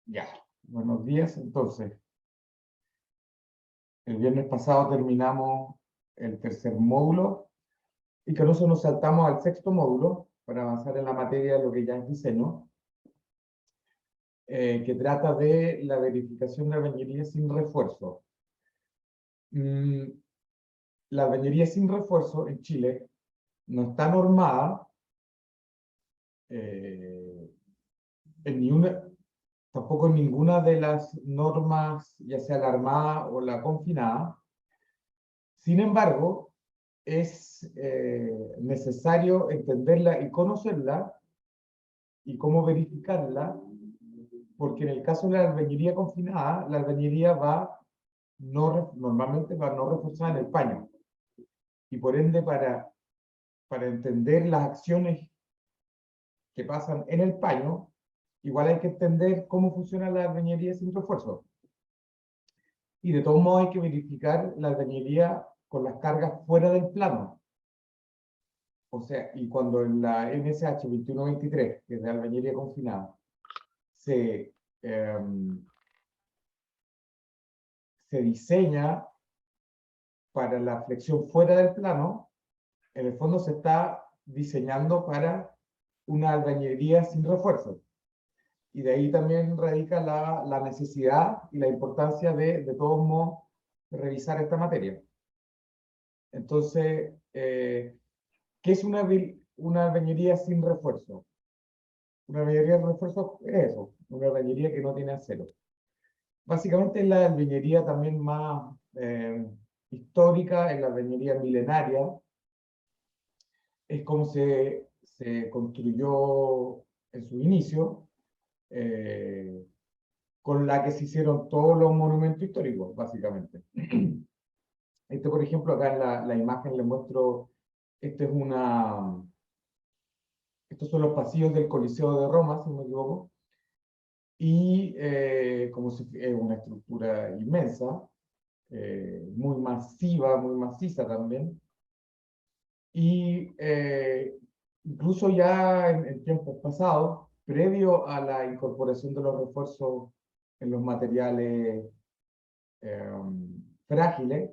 Ya, buenos días. Entonces, el viernes pasado terminamos el tercer módulo y con eso nos saltamos al sexto módulo para avanzar en la materia de lo que ya es diseño, que trata de la verificación de albañilería sin refuerzo. Mm, la albañilería sin refuerzo en Chile no está normada eh, en ni una, tampoco en ninguna de las normas, ya sea la armada o la confinada. Sin embargo, es necesario entenderla y conocerla y cómo verificarla, porque en el caso de la albañilería confinada, la albañilería normalmente va no reforzada en el paño. Y por ende, para entender las acciones que pasan en el paño, igual hay que entender cómo funciona la albañilería sin refuerzo. Y de todos modos hay que verificar la albañilería con las cargas fuera del plano. O sea, y cuando en la NSH 2123, que es de albañilería confinada, se, se diseña para la flexión fuera del plano, en el fondo se está diseñando para una albañilería sin refuerzo. Y de ahí también radica la necesidad y la importancia de todos modos, revisar esta materia. Entonces, ¿qué es una albañilería sin refuerzo? Una albañilería sin refuerzo es eso, una albañilería que no tiene acero. Básicamente es la albañilería también más histórica, es la albañilería milenaria, es como se construyó en su inicio, eh, con la que se hicieron todos los monumentos históricos, básicamente. Por ejemplo, acá en la imagen les muestro, este es estos son los pasillos del Coliseo de Roma, si no me equivoco, y como si es una estructura inmensa, muy masiva, muy maciza también, y incluso ya en tiempos pasados, previo a la incorporación de los refuerzos en los materiales eh, frágiles,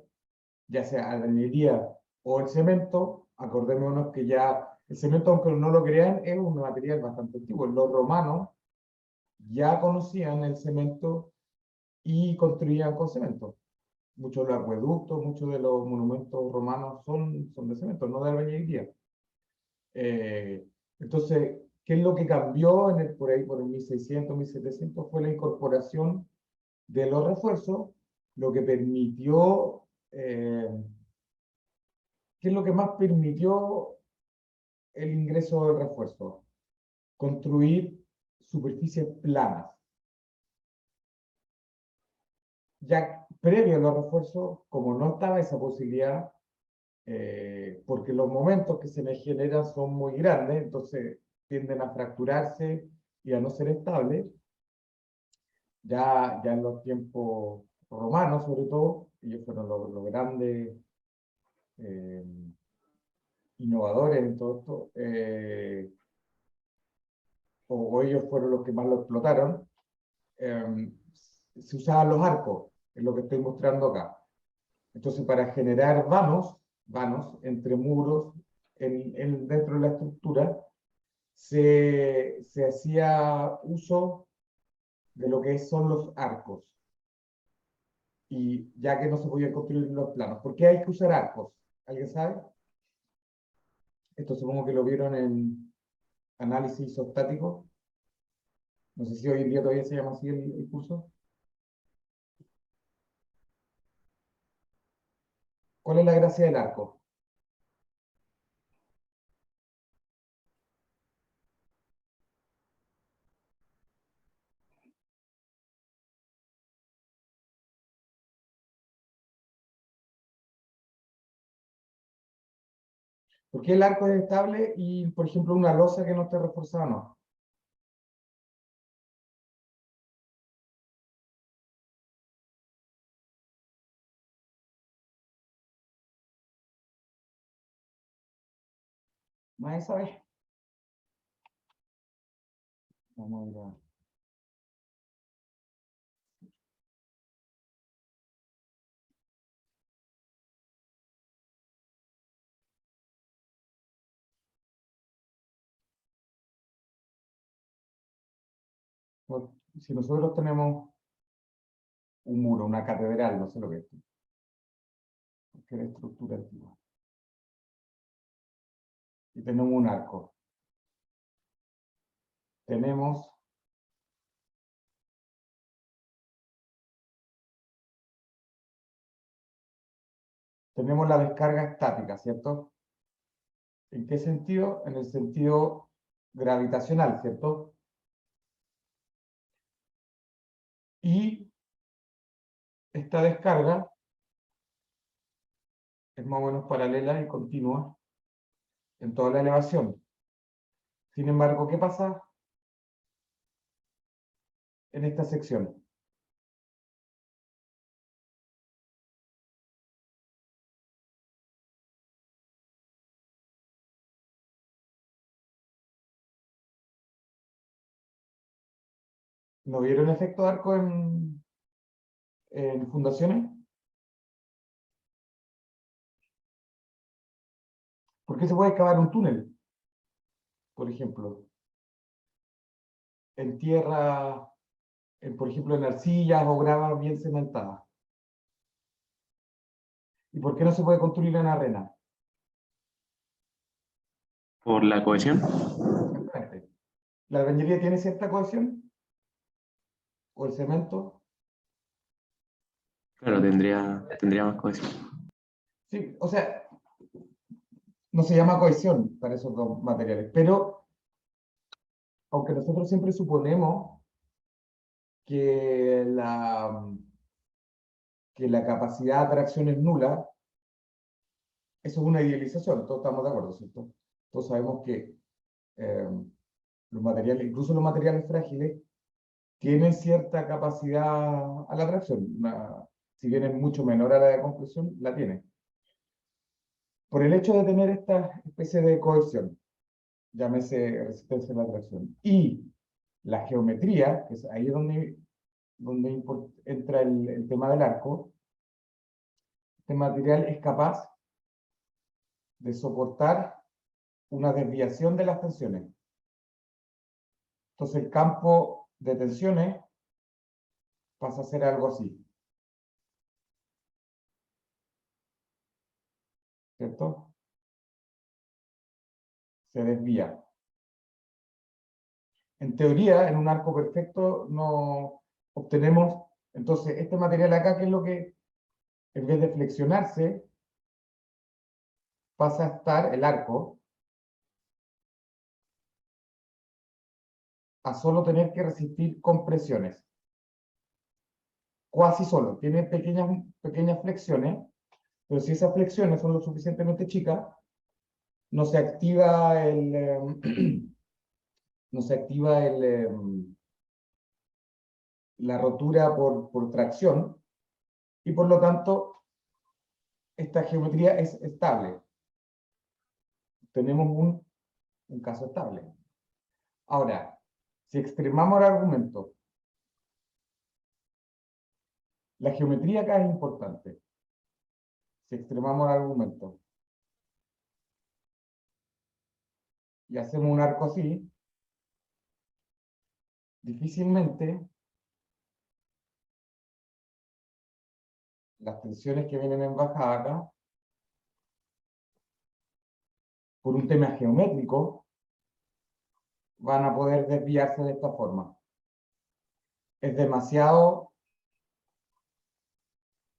ya sea albañilería o el cemento, acordémonos que ya el cemento, aunque no lo crean, es un material bastante antiguo. Los romanos ya conocían el cemento y construían con cemento. Muchos de los acueductos, muchos de los monumentos romanos son de cemento, no de albañilería. Eh, entonces, ¿qué es lo que cambió por ahí, por el 1600, 1700? Fue la incorporación de los refuerzos, lo que permitió, ¿qué es lo que más permitió el ingreso del refuerzo? Construir superficies planas. Ya previo a los refuerzos, como no estaba esa posibilidad, porque los momentos que se me generan son muy grandes, entonces tienden a fracturarse y a no ser estables. Ya en los tiempos romanos, sobre todo, ellos fueron los grandes eh, innovadores en todo esto, o ellos fueron los que más lo explotaron, se usaban los arcos, es lo que estoy mostrando acá. Entonces, para generar vanos entre muros dentro de la estructura, se hacía uso de lo que son los arcos. Y ya que no se podían construir los planos, ¿por qué hay que usar arcos? ¿Alguien sabe? Esto supongo que lo vieron en análisis isostático. No sé si hoy en día todavía se llama así el curso. ¿Cuál es la gracia del arco? ¿Por qué el arco es estable y, por ejemplo, una losa que no esté reforzada no? ¿Nadie sabe? Vamos a ir Si nosotros tenemos un muro, una catedral, no sé lo que es, que es estructura antigua, y tenemos un arco, tenemos la descarga estática, ¿cierto? ¿En qué sentido? En el sentido gravitacional, ¿cierto? Y esta descarga es más o menos paralela y continua en toda la elevación. Sin embargo, ¿qué pasa en esta sección? ¿No vieron efecto de arco en fundaciones? ¿Por qué se puede cavar un túnel, por ejemplo? En tierra, por ejemplo, en arcillas o gravas bien cementadas. ¿Y por qué no se puede construir en arena? Por la cohesión. Exactamente. ¿La albañilería tiene cierta cohesión? ¿O el cemento? Claro, tendría más cohesión. Sí, o sea, no se llama cohesión para esos dos materiales, pero aunque nosotros siempre suponemos que que la capacidad de atracción es nula, eso es una idealización, todos estamos de acuerdo, ¿cierto? Todos sabemos que eh, los materiales, incluso los materiales frágiles, tienen cierta capacidad a la atracción. Si bien es mucho menor a la de compresión, la tiene. Por el hecho de tener esta especie de cohesión, llámese resistencia a la atracción, y la geometría, que es ahí donde entra el tema del arco, este material es capaz de soportar una desviación de las tensiones. Entonces el campo de tensiones pasa a ser algo así, ¿cierto? Se desvía. En teoría, en un arco perfecto, no obtenemos, entonces, este material acá, que es lo que, en vez de flexionarse, pasa a estar el arco a solo tener que resistir compresiones. Cuasi solo, tiene pequeñas flexiones, pero si esas flexiones son lo suficientemente chicas, no se activa no se activa la rotura por tracción, y por lo tanto esta geometría es estable. Tenemos un caso estable. Ahora, si extremamos el argumento, la geometría acá es importante. Si extremamos el argumento y hacemos un arco así, difícilmente las tensiones que vienen en bajada acá, por un tema geométrico, van a poder desviarse de esta forma. Es demasiado,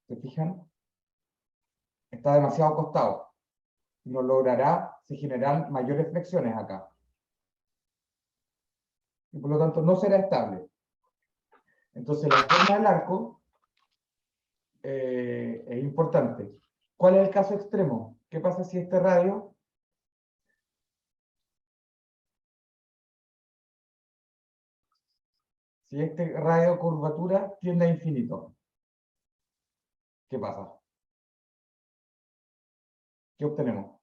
¿se fijan? Está demasiado acostado. No logrará, se generarán mayores flexiones acá. Y por lo tanto no será estable. Entonces la forma del arco es importante. ¿Cuál es el caso extremo? ¿Qué pasa si este radio de curvatura tiende a infinito? ¿Qué pasa? ¿Qué obtenemos?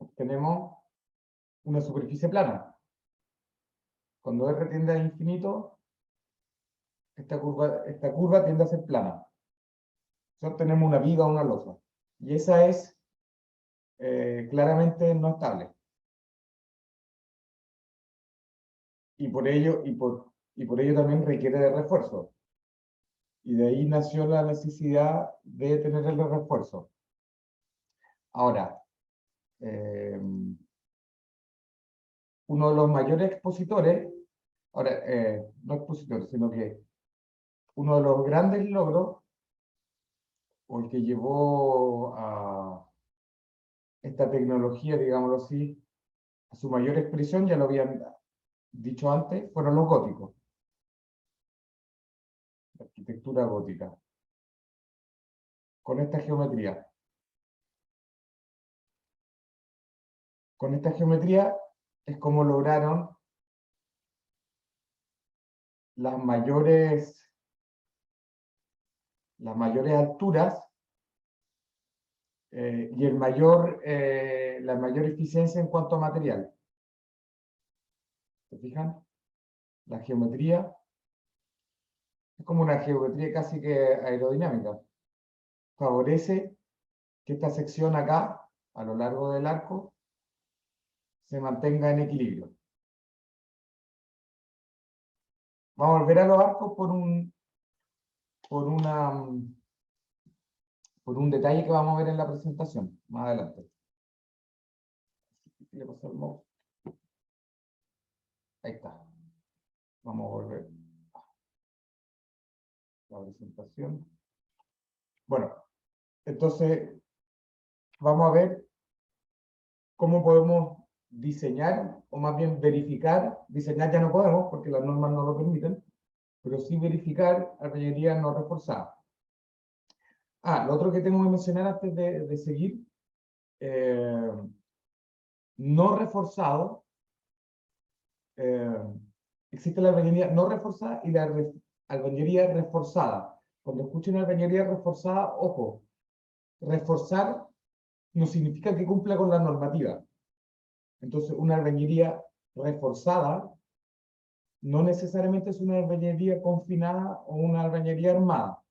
Obtenemos una superficie plana. Cuando R tiende a infinito, esta curva tiende a ser plana. Nosotros tenemos una viga o una losa. Y esa es claramente no estable. Y por ello también requiere de refuerzo. Y de ahí nació la necesidad de tener el refuerzo. Ahora, uno de los mayores expositores, no expositores, sino que uno de los grandes logros, o el que llevó a esta tecnología, digámoslo así, a su mayor expresión, ya lo habían dicho antes, fueron los góticos. La arquitectura gótica. Con esta geometría. Con esta geometría es como lograron las mayores alturas y la mayor eficiencia en cuanto a material. ¿Se fijan? La geometría es como una geometría casi que aerodinámica. Favorece que esta sección acá, a lo largo del arco, se mantenga en equilibrio. Vamos a volver a los arcos por un detalle que vamos a ver en la presentación, más adelante. Le paso el mouse. Ahí está. Vamos a volver a la presentación. Bueno, entonces vamos a ver cómo podemos diseñar, o más bien verificar. Diseñar ya no podemos porque las normas no lo permiten, pero sí verificar albañilería no reforzada. Lo otro que tengo que mencionar antes de seguir, no reforzado, existe la albañilería no reforzada y la albañilería reforzada. Cuando escuchen albañilería reforzada, ojo, reforzar no significa que cumpla con la normativa. Entonces, una albañilería reforzada no necesariamente es una albañilería confinada o una albañilería armada.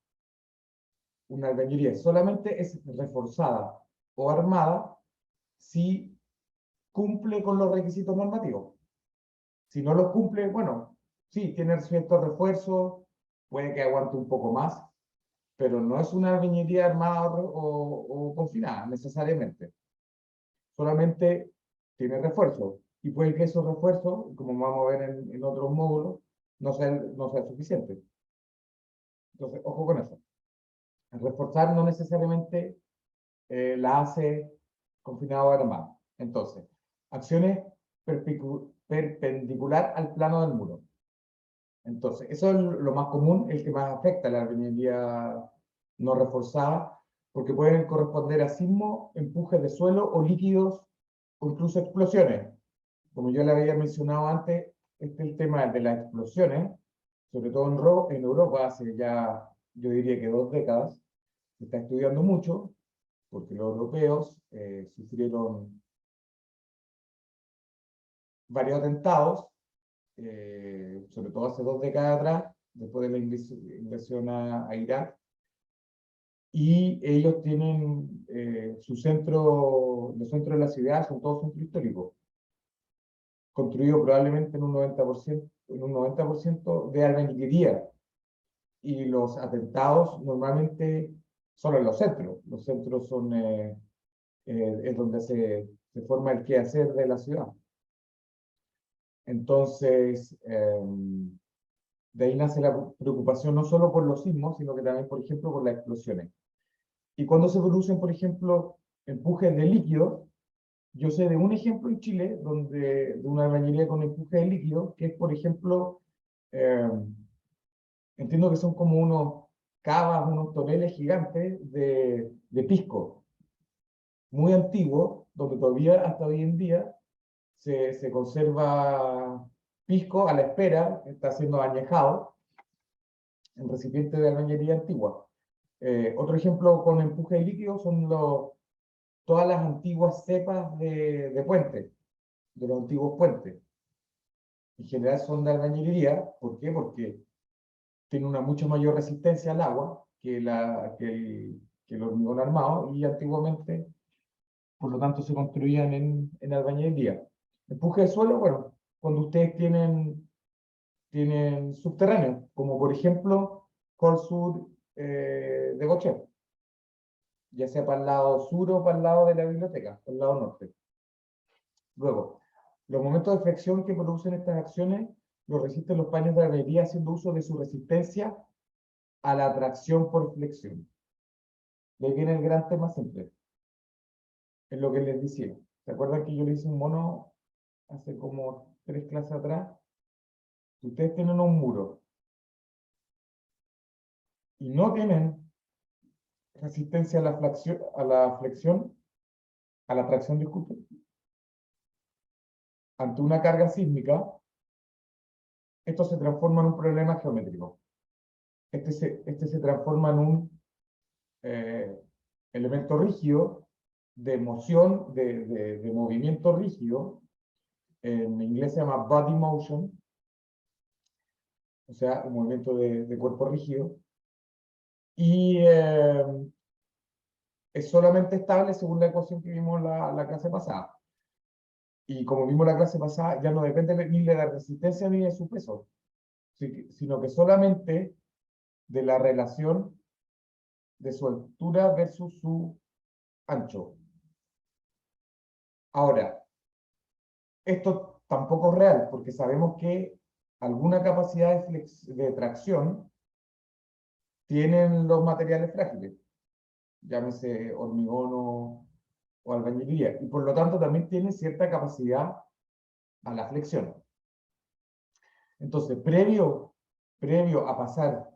Una albañilería solamente es reforzada o armada si cumple con los requisitos normativos. Si no los cumple, bueno, sí, tiene cierto refuerzo, puede que aguante un poco más, pero no es una albañilería armada o confinada necesariamente. Solamente tiene refuerzo. Y puede que esos refuerzos, como vamos a ver en otros módulos, no sean suficientes. Entonces, ojo con eso. Reforzar no necesariamente la hace confinado o armado. Entonces, acciones perpendicular al plano del muro. Entonces, eso es lo más común, el que más afecta a la albañilería no reforzada, porque pueden corresponder a sismos, empujes de suelo o líquidos, o incluso explosiones. Como yo le había mencionado antes, este es el tema de las explosiones, sobre todo en Europa, hace ya, yo diría que 2 décadas, se está estudiando mucho, porque los europeos sufrieron varios atentados, sobre todo hace 2 décadas atrás, después de la invasión a Irak, y ellos tienen los centros de la ciudad, son todos centros históricos, construidos probablemente en un 90% de albañilería, y los atentados normalmente son en los centros. Los centros son es donde se forma el quehacer de la ciudad. Entonces, de ahí nace la preocupación no solo por los sismos, sino que también, por ejemplo, por las explosiones. Y cuando se producen, por ejemplo, empujes de líquido, yo sé de un ejemplo en Chile, de una albañilería con empuje de líquido, que es, por ejemplo, entiendo que son como unos cavas, unos toneles gigantes de pisco, muy antiguos, donde todavía hasta hoy en día se conserva pisco a la espera, está siendo añejado en recipientes de albañilería antigua. Otro ejemplo con empuje de líquido son todas las antiguas cepas de puentes, de los antiguos puentes. En general son de albañilería. ¿Por qué? Porque tiene una mucho mayor resistencia al agua que el hormigón armado, y antiguamente, por lo tanto, se construían en albañilería. Empuje de suelo, bueno, cuando ustedes tienen subterráneos, como por ejemplo Col Sur de Gaucher, ya sea para el lado sur o para el lado de la biblioteca, para el lado norte. Luego, los momentos de flexión que producen estas acciones los resisten los paños de albañilería haciendo uso de su resistencia a la atracción por flexión. De ahí viene el gran tema siempre. Es lo que les decía. ¿Se acuerdan que yo le hice un mono hace como 3 clases atrás? Ustedes tienen un muro y no tienen resistencia a la flexión, a la tracción, disculpe, ante una carga sísmica, esto se transforma en un problema geométrico. Este se transforma en un elemento rígido de moción, de movimiento rígido. En inglés se llama body motion, o sea, un movimiento de cuerpo rígido. Y es solamente estable según la ecuación que vimos la clase pasada. Y como vimos la clase pasada, ya no depende ni de la resistencia ni de su peso, sino que solamente de la relación de su altura versus su ancho. Ahora, esto tampoco es real, porque sabemos que alguna capacidad de tracción tienen los materiales frágiles, llámese hormigón o albañilería, y por lo tanto también tiene cierta capacidad a la flexión. Entonces, previo a pasar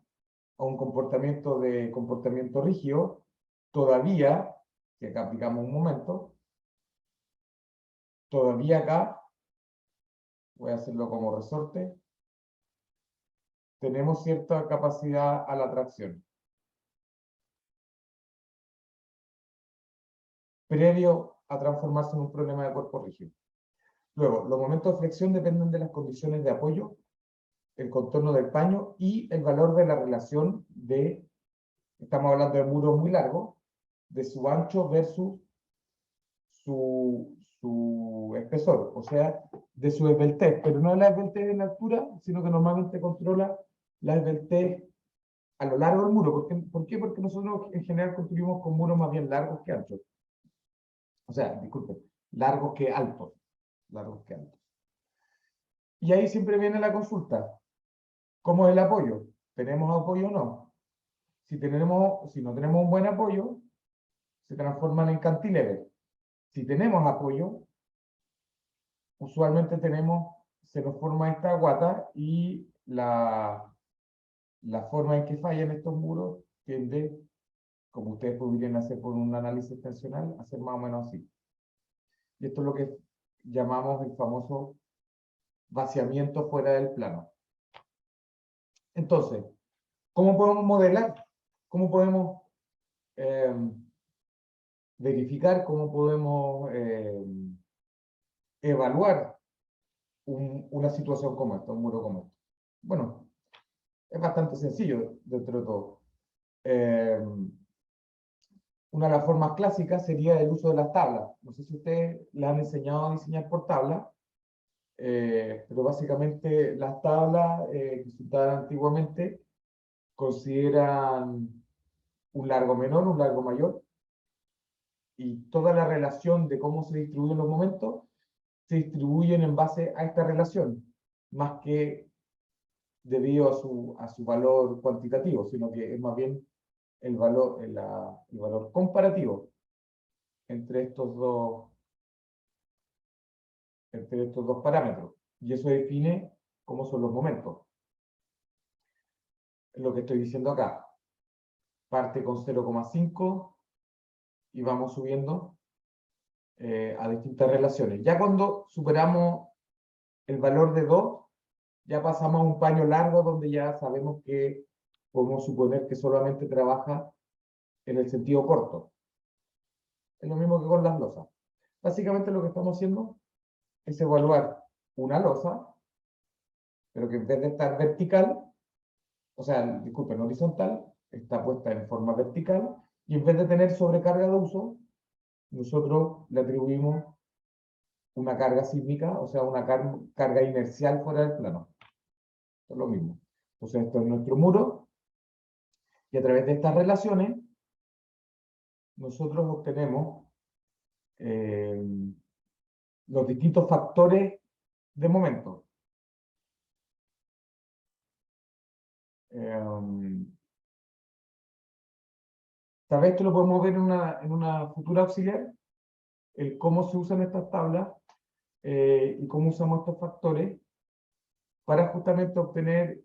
a un comportamiento rígido, todavía, que acá aplicamos un momento, todavía acá, voy a hacerlo como resorte, tenemos cierta capacidad a la tracción. Previo a transformarse en un problema de cuerpo rígido. Luego, los momentos de flexión dependen de las condiciones de apoyo, el contorno del paño y el valor de la relación de, estamos hablando de muros muy largos, de su ancho versus su espesor, o sea, de su esbeltez, pero no la esbeltez en altura, sino que normalmente controla la esbeltez a lo largo del muro. ¿Por qué? Porque nosotros en general construimos con muros más bien largos que anchos. O sea, disculpen, largos que altos. Largos que altos. Y ahí siempre viene la consulta. ¿Cómo es el apoyo? ¿Tenemos apoyo o no? Si no tenemos un buen apoyo, se transforman en cantilever. Si tenemos apoyo, usualmente se nos forma esta guata y la forma en que fallan estos muros tiende, como ustedes podrían hacer por un análisis tensional, a ser más o menos así. Y esto es lo que llamamos el famoso vaciamiento fuera del plano. Entonces, ¿cómo podemos modelar? ¿Cómo podemos verificar? ¿Cómo podemos evaluar una situación como esta, un muro como este? Bueno, es bastante sencillo dentro de todo. Una de las formas clásicas sería el uso de las tablas. No sé si ustedes les han enseñado a diseñar por tabla, pero básicamente las tablas que se usaban antiguamente consideran un largo menor, un largo mayor, y toda la relación de cómo se distribuyen los momentos se distribuyen en base a esta relación, más que debido a su valor cuantitativo, sino que es más bien el valor comparativo entre estos dos parámetros. Y eso define cómo son los momentos. Es lo que estoy diciendo acá. Parte con 0,5 y vamos subiendo a distintas relaciones. Ya cuando superamos el valor de 2, ya pasamos a un paño largo donde ya sabemos que podemos suponer que solamente trabaja en el sentido corto. Es lo mismo que con las losas. Básicamente lo que estamos haciendo es evaluar una losa, pero que en vez de estar vertical, o sea, disculpen, horizontal, está puesta en forma vertical, y en vez de tener sobrecarga de uso, nosotros le atribuimos una carga sísmica, o sea, una carga inercial fuera del plano. Esto es lo mismo. Entonces, esto es nuestro muro, y a través de estas relaciones, nosotros obtenemos los distintos factores de momento. Tal vez esto lo podemos ver en una futura auxiliar, el cómo se usan estas tablas y cómo usamos estos factores para justamente obtener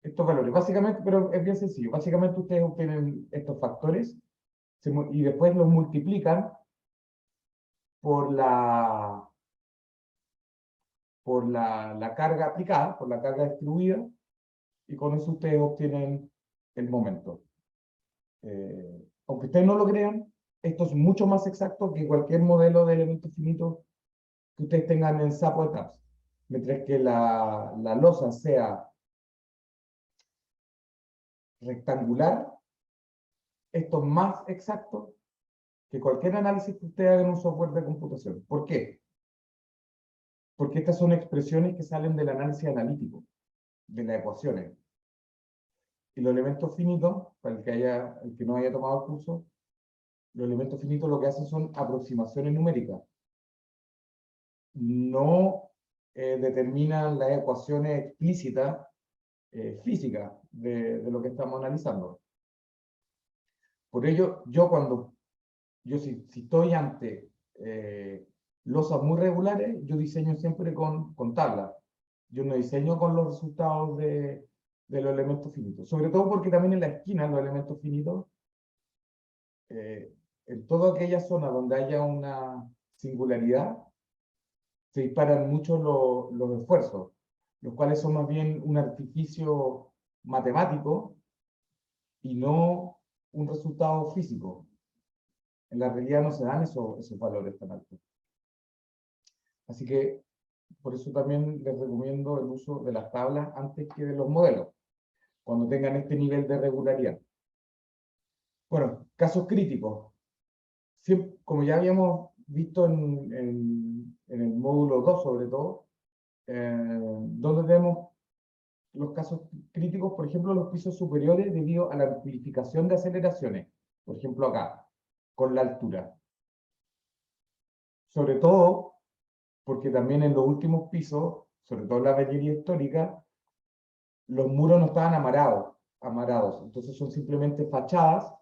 estos valores. Básicamente, pero es bien sencillo, básicamente ustedes obtienen estos factores y después los multiplican por la carga aplicada, por la carga distribuida, y con eso ustedes obtienen el momento. Aunque ustedes no lo crean, esto es mucho más exacto que cualquier modelo de elementos finitos que ustedes tengan en SAP o TAPS. Mientras que la losa sea rectangular, esto es más exacto que cualquier análisis que ustedes hagan en un software de computación. ¿Por qué? Porque estas son expresiones que salen del análisis analítico, de las ecuaciones. Y los elementos finitos, para el que no haya tomado el curso, los elementos finitos lo que hacen son aproximaciones numéricas. No determinan las ecuaciones explícitas físicas de lo que estamos analizando. Por ello, si estoy ante losas muy regulares, yo diseño siempre con tablas. Yo no diseño con los resultados de los elementos finitos. Sobre todo porque también en la esquina los elementos finitos, en toda aquella zona donde haya una singularidad, se disparan mucho los esfuerzos, los cuales son más bien un artificio matemático y no un resultado físico. En la realidad no se dan esos valores tan altos. Así que por eso también les recomiendo el uso de las tablas antes que de los modelos, cuando tengan este nivel de regularidad. Bueno, casos críticos. Como ya habíamos visto en el módulo 2 sobre todo, donde tenemos los casos críticos, por ejemplo, los pisos superiores debido a la amplificación de aceleraciones, por ejemplo acá, con la altura. Sobre todo porque también en los últimos pisos, sobre todo en la galería histórica, los muros no estaban amarados, entonces son simplemente fachadas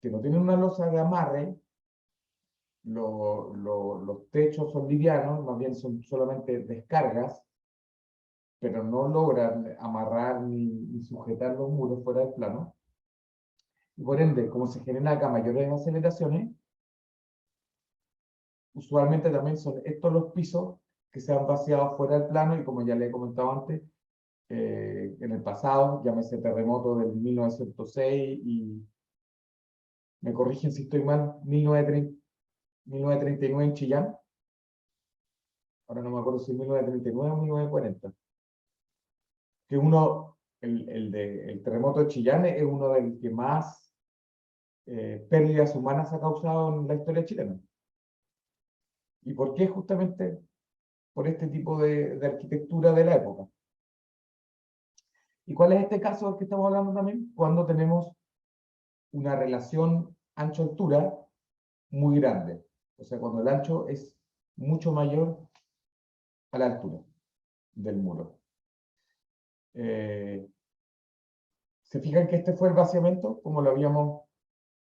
que no tienen una losa de amarre, los techos son livianos, más bien son solamente descargas, pero no logran amarrar ni sujetar los muros fuera del plano. Y por ende, como se generan acá mayores aceleraciones, usualmente también son estos los pisos que se han vaciado fuera del plano, y como ya le he comentado antes, en el pasado, llámese terremoto del 1906 y, me corrigen si estoy mal, 1939 en Chillán, ahora no me acuerdo si es 1939 o 1940, que el terremoto de Chillán es uno del que más pérdidas humanas ha causado en la historia chilena. ¿Y por qué? Justamente por este tipo de arquitectura de la época. ¿Y cuál es este caso del que estamos hablando también? Cuando tenemos una relación ancho-altura muy grande. O sea, cuando el ancho es mucho mayor a la altura del muro. ¿Se fijan que este fue el vaciamiento, como lo habíamos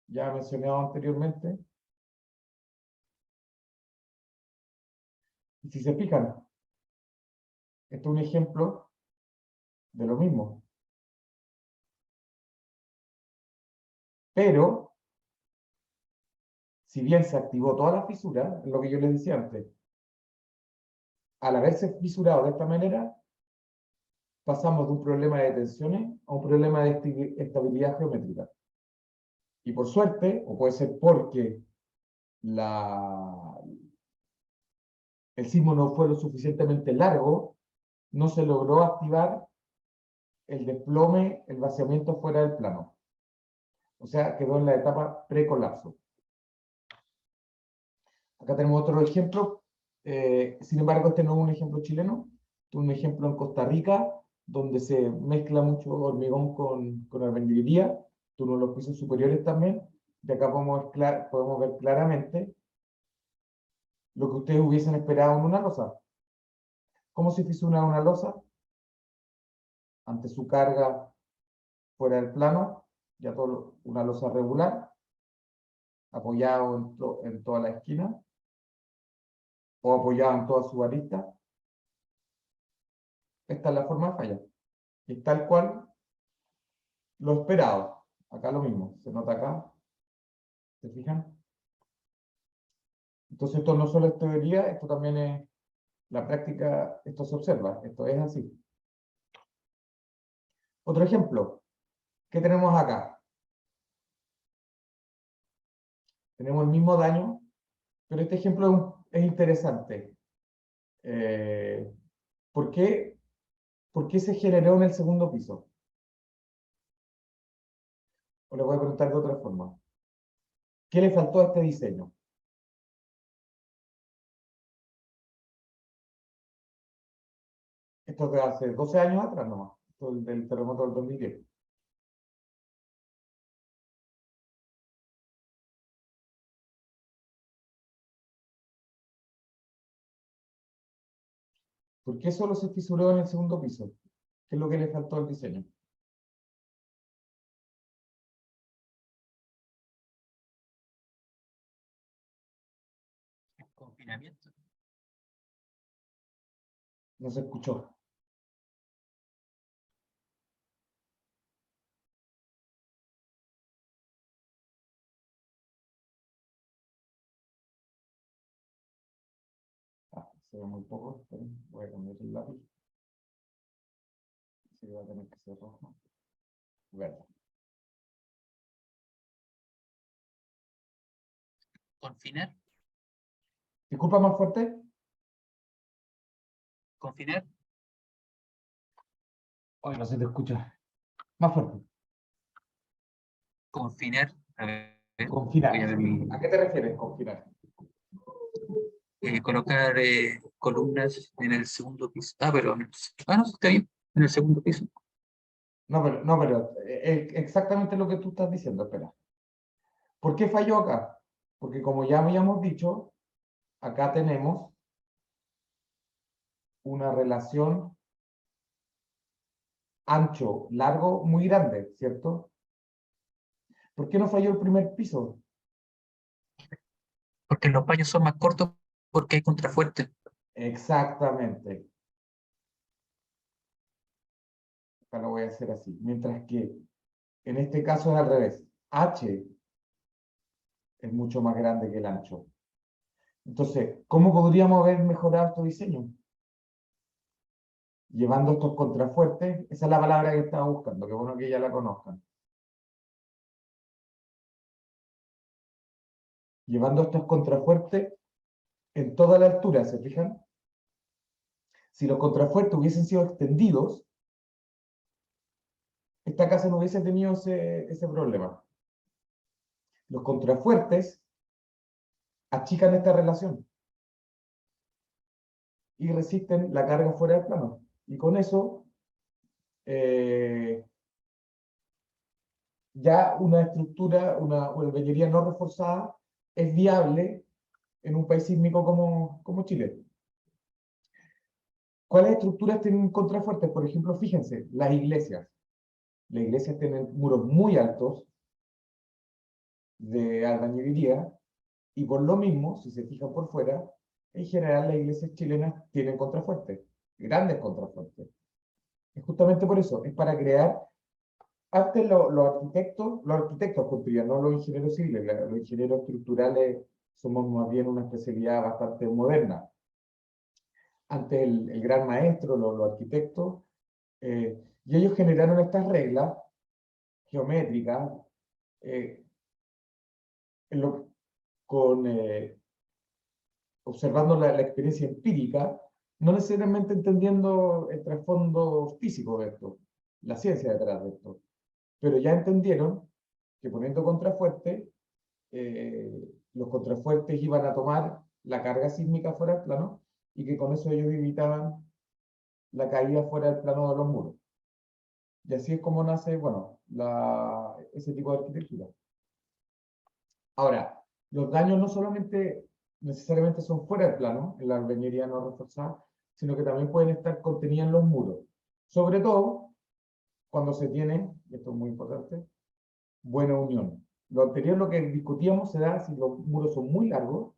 ya mencionado anteriormente? Y si se fijan, este es un ejemplo de lo mismo. Pero, si bien se activó toda la fisura, lo que yo les decía antes, al haberse fisurado de esta manera, pasamos de un problema de tensiones a un problema de estabilidad geométrica. Y por suerte, o puede ser porque el sismo no fue lo suficientemente largo, no se logró activar el desplome, el vaciamiento fuera del plano. O sea, quedó en la etapa precolapso. Acá tenemos otro ejemplo. Sin embargo, este no es un ejemplo chileno, es un ejemplo en Costa Rica, donde se mezcla mucho hormigón con albañilería, uno de los pisos superiores también. De acá podemos ver claramente lo que ustedes hubiesen esperado en una losa. ¿Cómo se fisura una losa? Ante su carga fuera del plano, ya una losa regular, apoyado en toda la esquina, o apoyado en toda su arista. Esta es la forma de falla. Y tal cual lo esperado. Acá lo mismo, se nota acá. ¿Se fijan? Entonces esto no solo es teoría, esto también es la práctica, esto se observa, esto es así. Otro ejemplo, ¿qué tenemos acá? Tenemos el mismo daño, pero este ejemplo es interesante. ¿Por qué? ¿Por qué se generó en el segundo piso? O le voy a preguntar de otra forma. ¿Qué le faltó a este diseño? Esto es de hace 12 años atrás nomás, esto es del terremoto del 2010. ¿Por qué solo se fisuró en el segundo piso? ¿Qué es lo que le faltó al diseño? Confinamiento. No se escuchó. Se ve muy poco. Esperen, voy a cambiar el lápiz. Así que va a tener que ser rojo. Verde. Confinar. Disculpa, más fuerte. Confinar. Hoy no se te escucha. Más fuerte. Confinar. A ver, Confinar. voy a ver ¿A qué te refieres, confinar? colocar columnas en el segundo piso. Pero no, está bien, en el segundo piso. No, pero exactamente lo que tú estás diciendo, espera. ¿Por qué falló acá? Porque como ya habíamos dicho, acá tenemos una relación ancho-largo muy grande, ¿cierto? ¿Por qué no falló el primer piso? Porque los paños son más cortos porque hay contrafuerte. Exactamente. Acá lo voy a hacer así. Mientras que en este caso es al revés. H es mucho más grande que el ancho. Entonces, ¿cómo podríamos haber mejorado este diseño? Llevando estos contrafuertes, esa es la palabra que estaba buscando, que bueno que ya la conozcan. Llevando estos contrafuertes en toda la altura, ¿se fijan? Si los contrafuertes hubiesen sido extendidos, esta casa no hubiese tenido ese problema. Los contrafuertes achican esta relación y resisten la carga fuera del plano. Y con eso, ya una estructura, una albañilería no reforzada, es viable en un país sísmico como Chile. ¿Cuáles estructuras tienen contrafuertes? Por ejemplo, fíjense, las iglesias. Las iglesias tienen muros muy altos de albañilería y por lo mismo, si se fijan por fuera, en general las iglesias chilenas tienen contrafuertes, grandes contrafuertes. Es justamente por eso, es para crear. Antes los arquitectos construían, no los ingenieros civiles, los ingenieros estructurales somos más bien una especialidad bastante moderna. Antes el gran maestro, los arquitectos, y ellos generaron estas reglas geométricas eh, con, observando la experiencia empírica, no necesariamente entendiendo el trasfondo físico de esto. la ciencia detrás de esto. Pero ya entendieron que poniendo contrafuerte, los contrafuertes iban a tomar la carga sísmica fuera del plano y que con eso ellos evitaban la caída fuera del plano de los muros. Y así es como nace, bueno, ese tipo de arquitectura. Ahora, los daños no solamente necesariamente son fuera del plano, en la albañilería no reforzada, sino que también pueden estar contenidos en los muros. Sobre todo, cuando se tiene, y esto es muy importante, buena unión. Lo anterior, lo que discutíamos, se da si los muros son muy largos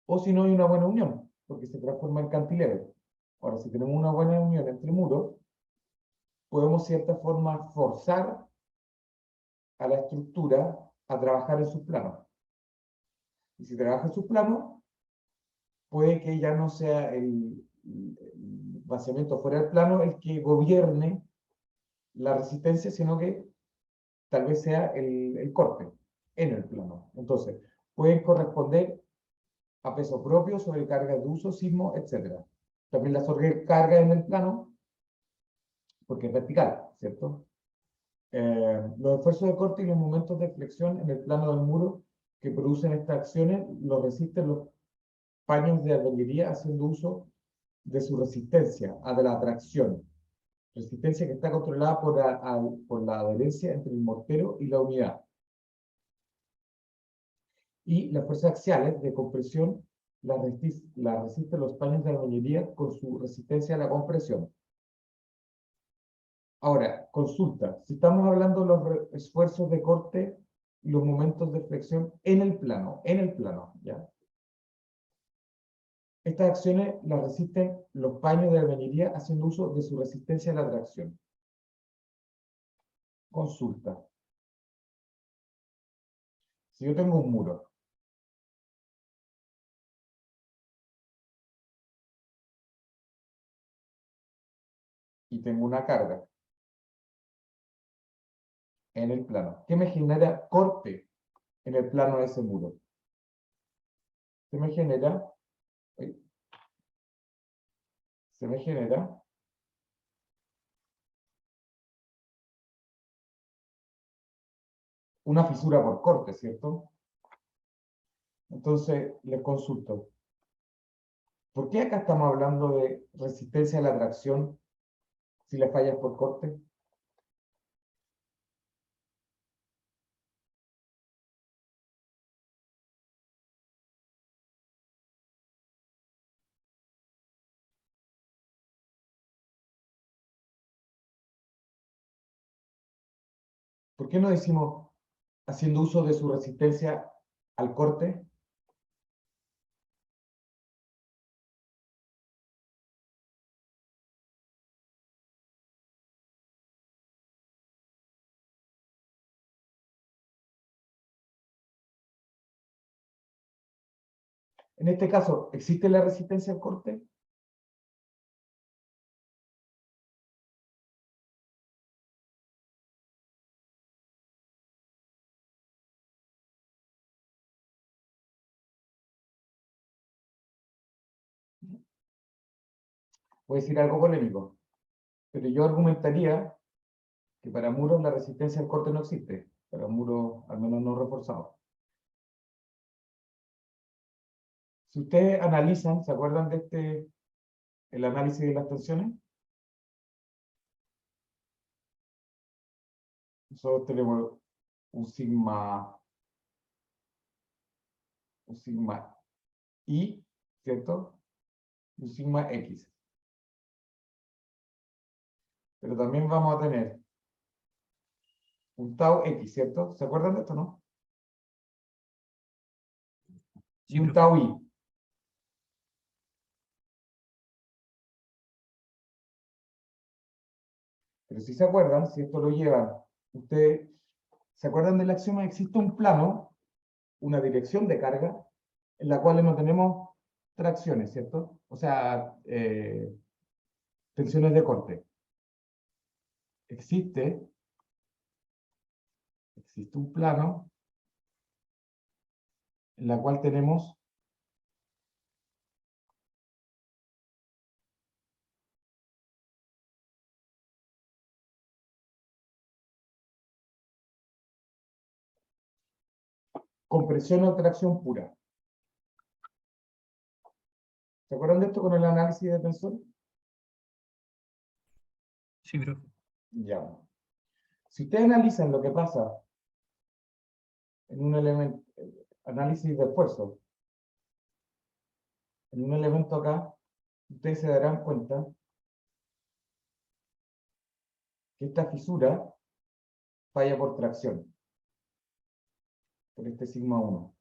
o si no hay una buena unión, porque se transforma en cantilever. Ahora, si tenemos una buena unión entre muros, podemos, de cierta forma, forzar a la estructura a trabajar en sus planos. Y si trabaja en sus planos, puede que ya no sea el vaciamiento fuera del plano el que gobierne la resistencia, sino que tal vez sea el corte en el plano. Entonces, pueden corresponder a peso propio, sobrecargas de uso, sismo, etc. También la sobrecarga en el plano, porque es vertical, ¿cierto? Los esfuerzos de corte y los momentos de flexión en el plano del muro que producen estas acciones los resisten los paños de albañilería haciendo uso de su resistencia a la atracción. Resistencia que está controlada por la adherencia entre el mortero y la unidad. Y las fuerzas axiales de compresión las resisten los paños de albañilería con su resistencia a la compresión. Ahora, consulta, si estamos hablando de los esfuerzos de corte y los momentos de flexión en el plano, ¿ya? Estas acciones las resisten los paños de albañilería haciendo uso de su resistencia a la tracción. Consulta. Si yo tengo un muro y tengo una carga en el plano, ¿qué me genera corte en el plano de ese muro? ¿Qué me genera? Se me genera una fisura por corte, ¿cierto? Entonces, les consulto. ¿Por qué acá estamos hablando de resistencia a la tracción si la fallas por corte? ¿Por qué no decimos haciendo uso de su resistencia al corte? En este caso, ¿existe la resistencia al corte? Voy a decir algo polémico, pero yo argumentaría que para muros la resistencia al corte no existe, para muros al menos no reforzados. Si ustedes analizan, ¿se acuerdan de el análisis de las tensiones? Nosotros tenemos un sigma I, ¿cierto? Y un sigma X. Pero también vamos a tener un tau X, ¿cierto? ¿Se acuerdan de esto, no? Y Sí, un profe. tau I. Pero si se acuerdan, si esto lo llevan, ustedes, ¿se acuerdan del axioma? Existe un plano, una dirección de carga, en la cual no tenemos tracciones, ¿cierto? O sea, tensiones de corte. Existe un plano en la cual tenemos compresión o tracción pura. ¿Se acuerdan de esto con el análisis de tensor? Sí, profe. Ya. Si ustedes analizan lo que pasa en un elemento, análisis de esfuerzo, en un elemento acá, ustedes se darán cuenta que esta fisura falla por tracción, por este sigma 1.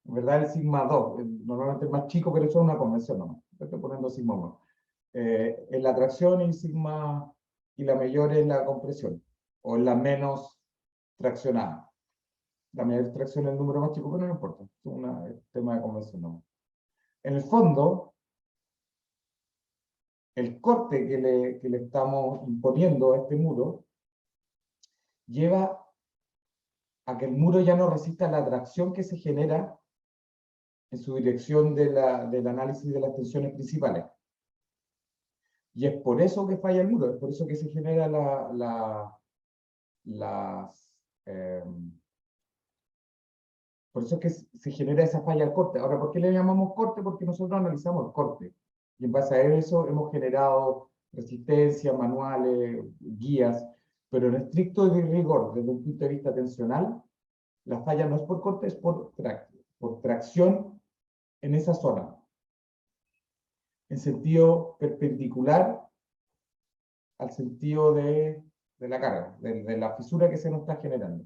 En verdad el sigma 2, normalmente es más chico, pero eso es una convención nomás. Estoy poniendo sigma 1. En la tracción y sigma, y la mayor es la compresión, o la menos traccionada. La mayor tracción es el número más chico, pero no importa, es un tema de convención nomás. En el fondo, el corte que le estamos imponiendo a este muro lleva a que el muro ya no resista la atracción que se genera en su dirección del análisis de las tensiones principales. Y es por eso que falla el muro, es por eso que se genera por eso es que se genera esa falla al corte. Ahora, ¿por qué le llamamos corte? Porque nosotros analizamos el corte. Y en base a eso hemos generado resistencias, manuales, guías, pero en estricto rigor, desde un punto de vista tensional, la falla no es por corte, es por tracción en esa zona, en sentido perpendicular al sentido de la carga, de la fisura que se nos está generando.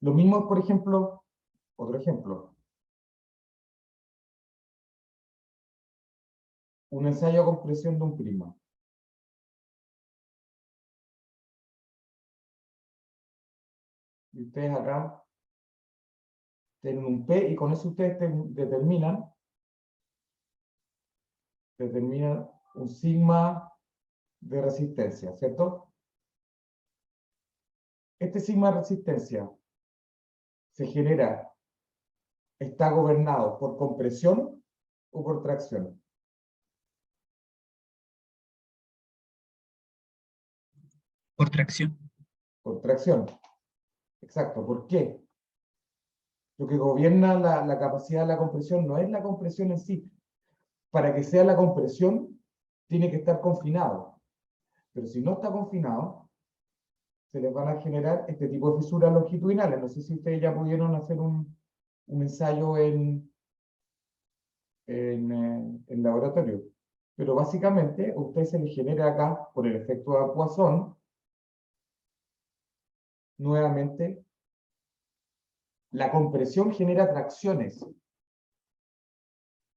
Lo mismo, por ejemplo, otro ejemplo, un ensayo a compresión de un prisma. Y ustedes acá tienen un P y con eso ustedes determinan un sigma de resistencia, ¿cierto? Este sigma de resistencia se genera, está gobernado por compresión o por tracción. Por tracción. Por tracción. Exacto. ¿Por qué? Lo que gobierna la capacidad de la compresión no es la compresión en sí. Para que sea la compresión, tiene que estar confinado. Pero si no está confinado, se les van a generar este tipo de fisuras longitudinales. No sé si ustedes ya pudieron hacer un ensayo en laboratorio. Pero básicamente, a usted se le genera acá, por el efecto de Poisson, nuevamente, la compresión genera tracciones,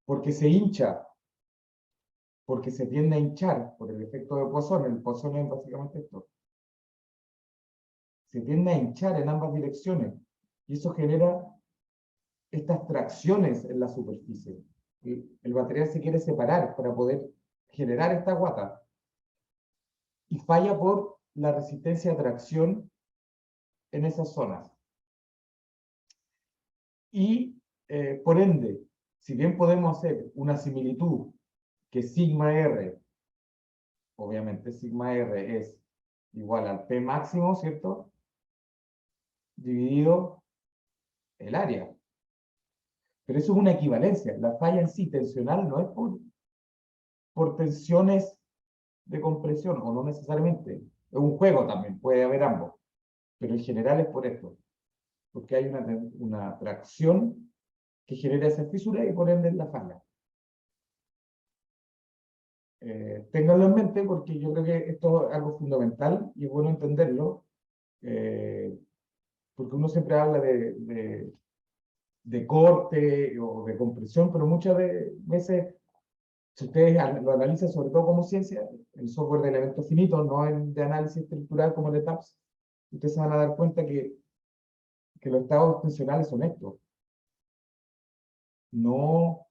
porque se hincha, porque se tiende a hinchar por el efecto de Poisson. El Poisson es básicamente esto. Se tiende a hinchar en ambas direcciones, y eso genera estas tracciones en la superficie. El material se quiere separar para poder generar esta guata, y falla por la resistencia a tracción en esas zonas. Y por ende, si bien podemos hacer una similitud que sigma R, obviamente sigma R es igual al P máximo, ¿cierto? Dividido el área. Pero eso es una equivalencia. La falla en sí tensional no es por tensiones de compresión, o no necesariamente. Es un juego también, puede haber ambos. Pero en general es por esto. Porque hay una tracción que genera esa fisura y por ende la falla. Ténganlo en mente porque yo creo que esto es algo fundamental y es bueno entenderlo, porque uno siempre habla de corte o de compresión, pero muchas veces, si ustedes lo analizan sobre todo como ciencia, el software de elementos finitos, no el de análisis estructural como el de TAPS, ustedes se van a dar cuenta que los estados tensionales son estos. No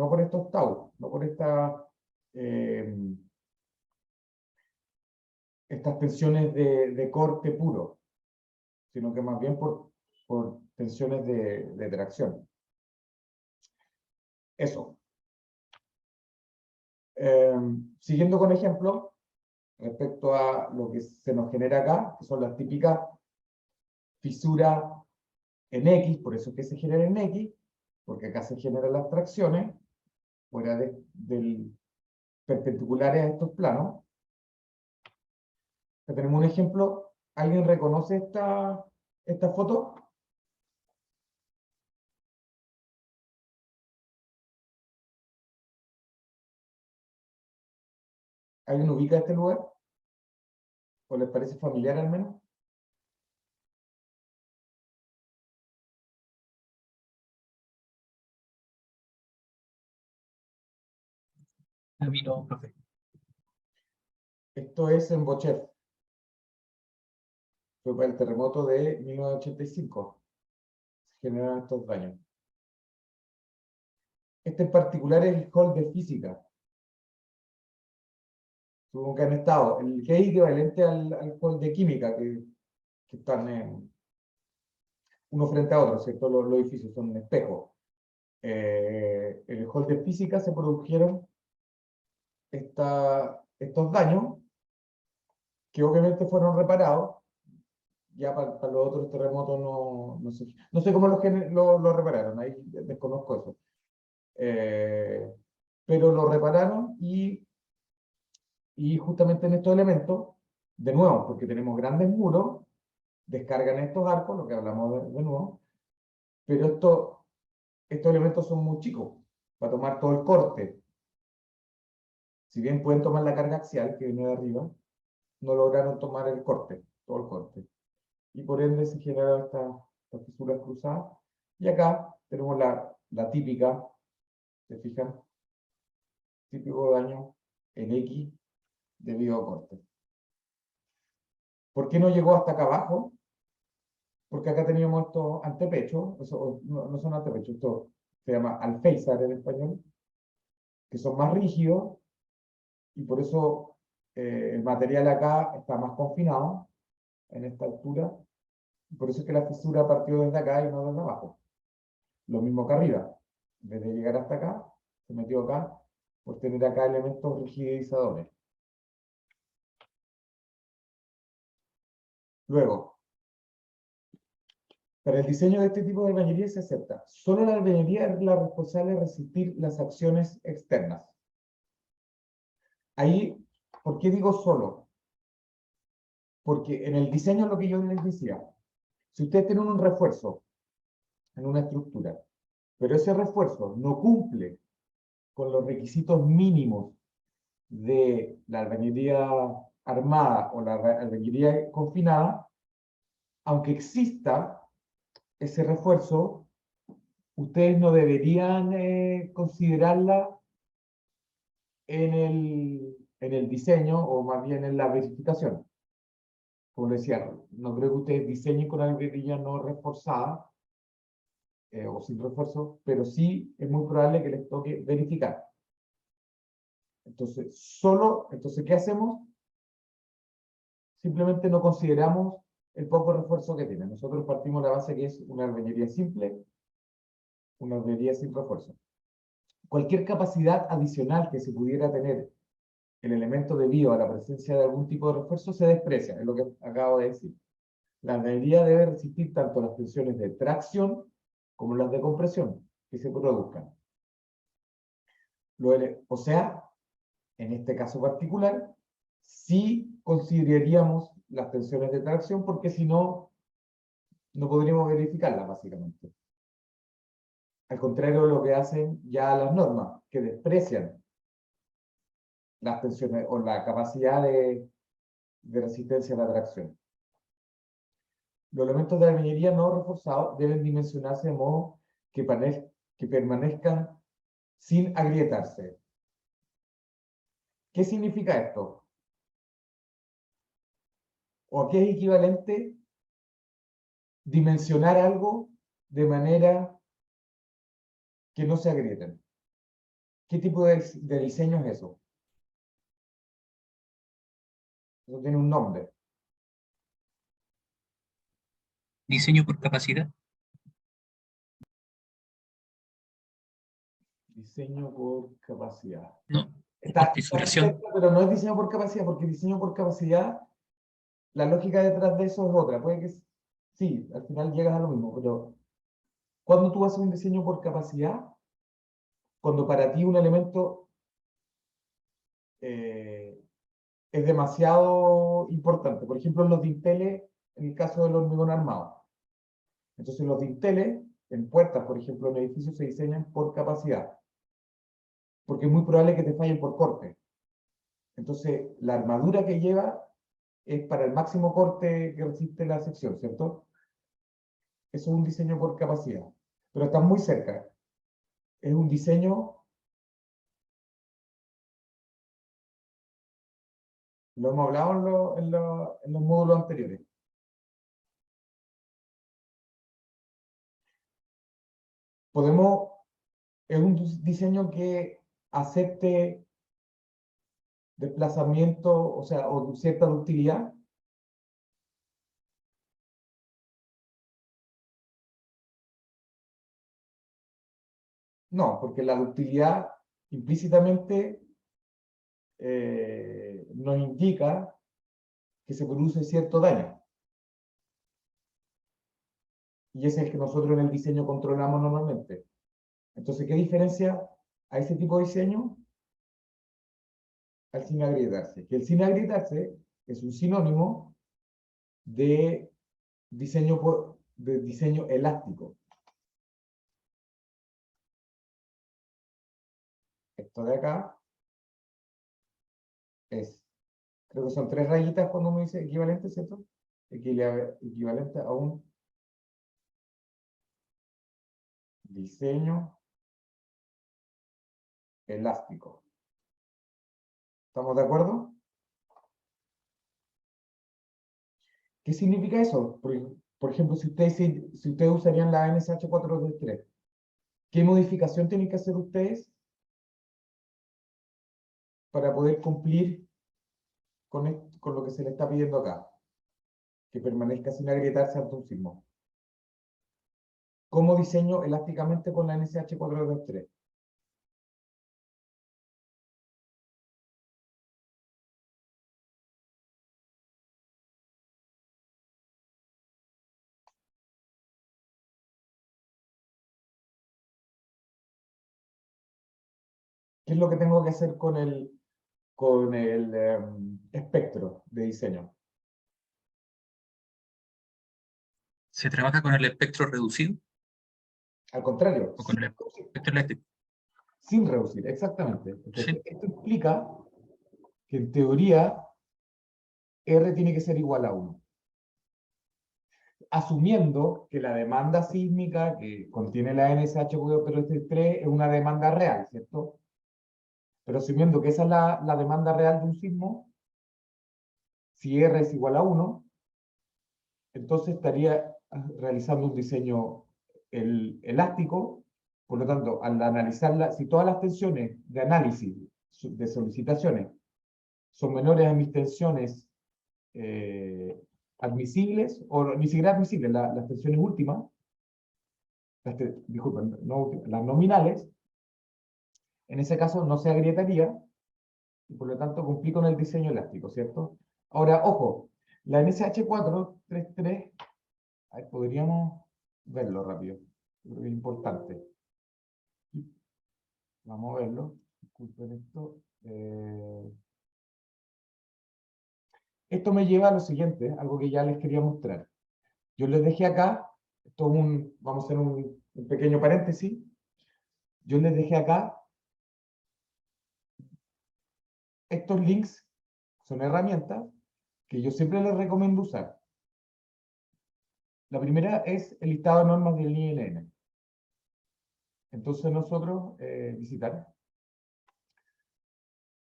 por estos estados, no por estas tensiones de corte puro, sino que más bien por tensiones de tracción. Eso. Siguiendo con ejemplo, respecto a lo que se nos genera acá, que son las típicas fisura en X, por eso es que se genera en X, porque acá se generan las tracciones, fuera del perpendiculares a estos planos. Acá tenemos un ejemplo. ¿Alguien reconoce esta foto? ¿Alguien ubica este lugar? ¿O les parece familiar al menos? A mí no, profe. Esto es en Bocher. Fue para el terremoto de 1985. Se generaron estos daños. Este en particular es el hall de física. Supongo que han estado. El que es equivalente al hall de química, que están uno frente a otro, ¿cierto? Los edificios son espejos. En el hall de física se produjeron estos daños, que obviamente fueron reparados. Ya para los otros terremotos no sé cómo lo repararon, ahí desconozco eso. Pero lo repararon y justamente en estos elementos, de nuevo, porque tenemos grandes muros, descargan estos arcos, lo que hablamos de nuevo, pero estos elementos son muy chicos para tomar todo el corte. Si bien pueden tomar la carga axial que viene de arriba, no lograron tomar el corte, todo el corte. Y por ende se generaron estas fisuras cruzadas. Y acá tenemos la típica, ¿se fijan? Típico daño en X debido a corte. ¿Por qué no llegó hasta acá abajo? Porque acá teníamos estos antepechos, no son antepechos, esto se llama alféizar en español, que son más rígidos, y por eso el material acá está más confinado en esta altura, y por eso es que la fisura partió desde acá y no desde abajo. Lo mismo que arriba, desde llegar hasta acá, se metió acá, por tener acá elementos rigidizadores. Luego, para el diseño de este tipo de albañilería se acepta. Solo la albañilería es la responsable de resistir las acciones externas. Ahí, ¿por qué digo solo? Porque en el diseño lo que yo les decía, si ustedes tienen un refuerzo en una estructura, pero ese refuerzo no cumple con los requisitos mínimos de la albañilería armada o la albañilería confinada, aunque exista ese refuerzo, ustedes no deberían considerarla en el diseño o más bien en la verificación. Como decía, no creo que ustedes diseñen con albañilería no reforzada o sin refuerzo, pero sí es muy probable que les toque verificar. Entonces, ¿qué hacemos? Simplemente no consideramos el poco refuerzo que tiene. Nosotros partimos de la base que es una albañilería simple, una albañilería sin refuerzo. Cualquier capacidad adicional que se pudiera tener el elemento debido a la presencia de algún tipo de refuerzo se desprecia, es lo que acabo de decir. La albañilería debe resistir tanto las tensiones de tracción como las de compresión que se produzcan. O sea, en este caso particular, sí consideraríamos las tensiones de tracción porque si no, no podríamos verificarlas básicamente. Al contrario de lo que hacen ya las normas, que desprecian las tensiones o la capacidad de resistencia a la tracción. Los elementos de albañilería no reforzados deben dimensionarse de modo que permanezcan sin agrietarse. ¿Qué significa esto? ¿O a qué es equivalente dimensionar algo de manera que no se agrieten? ¿Qué tipo de diseño es eso? Eso tiene un nombre. Diseño por capacidad. Diseño por capacidad. No, Está por fisuración. cerca, pero no es diseño por capacidad, porque diseño por capacidad, la lógica detrás de eso es otra. Puede que Sí, al final llegas a lo mismo, pero cuando tú haces un diseño por capacidad, cuando para ti un elemento eh, es demasiado importante. Por ejemplo, los dinteles, en el caso del hormigón armado. Entonces, los dinteles en puertas, por ejemplo, en edificios se diseñan por capacidad, porque es muy probable que te fallen por corte. Entonces, la armadura que lleva es para el máximo corte que resiste la sección, ¿cierto? Eso es un diseño por capacidad, pero está muy cerca. Es un diseño, lo hemos hablado en los módulos anteriores. Es un diseño que acepte desplazamiento, o sea, o cierta ductilidad. No, porque la ductilidad implícitamente nos indica que se produce cierto daño. Y ese es el que nosotros en el diseño controlamos normalmente. Entonces, ¿qué diferencia a ese tipo de diseño al sin agrietarse? Que el sin agrietarse es un sinónimo de de diseño elástico. Esto de acá creo que son 3 rayitas cuando uno dice equivalente, ¿cierto? Equivalente a un diseño elástico. ¿Estamos de acuerdo? ¿Qué significa eso? Por ejemplo, si ustedes usarían la NSH 423, ¿qué modificación tienen que hacer ustedes para poder cumplir con lo que se le está pidiendo acá? Que permanezca sin agrietarse ante un sismo. ¿Cómo diseño elásticamente con la NSH 423? ¿Qué es lo que tengo que hacer con el espectro de diseño? ¿Se trabaja con el espectro reducido Al contrario, o con el espectro eléctrico? sin reducir, exactamente. Entonces, Sí. esto implica que en teoría R tiene que ser igual a 1. Asumiendo que la demanda sísmica que contiene la NSH, pero este 3 es una demanda real, ¿cierto? Pero asumiendo que esa es la demanda real de un sismo, si R es igual a 1, entonces estaría realizando un diseño elástico. Por lo tanto, al analizarla, si todas las tensiones de análisis de solicitaciones son menores a mis tensiones admisibles, o ni siquiera admisibles, las tensiones últimas, disculpen, las nominales, en ese caso no se agrietaría, y por lo tanto cumplí con el diseño elástico, ¿cierto? Ahora, ojo, la NSH 433, ahí podríamos verlo rápido, creo que es importante. Vamos a verlo, disculpen esto. Esto me lleva a lo siguiente, algo que ya les quería mostrar. Yo les dejé acá, vamos a hacer un pequeño paréntesis. Yo les dejé acá estos links, son herramientas que yo siempre les recomiendo usar. La primera es el listado de normas del INN. Entonces nosotros, visitar.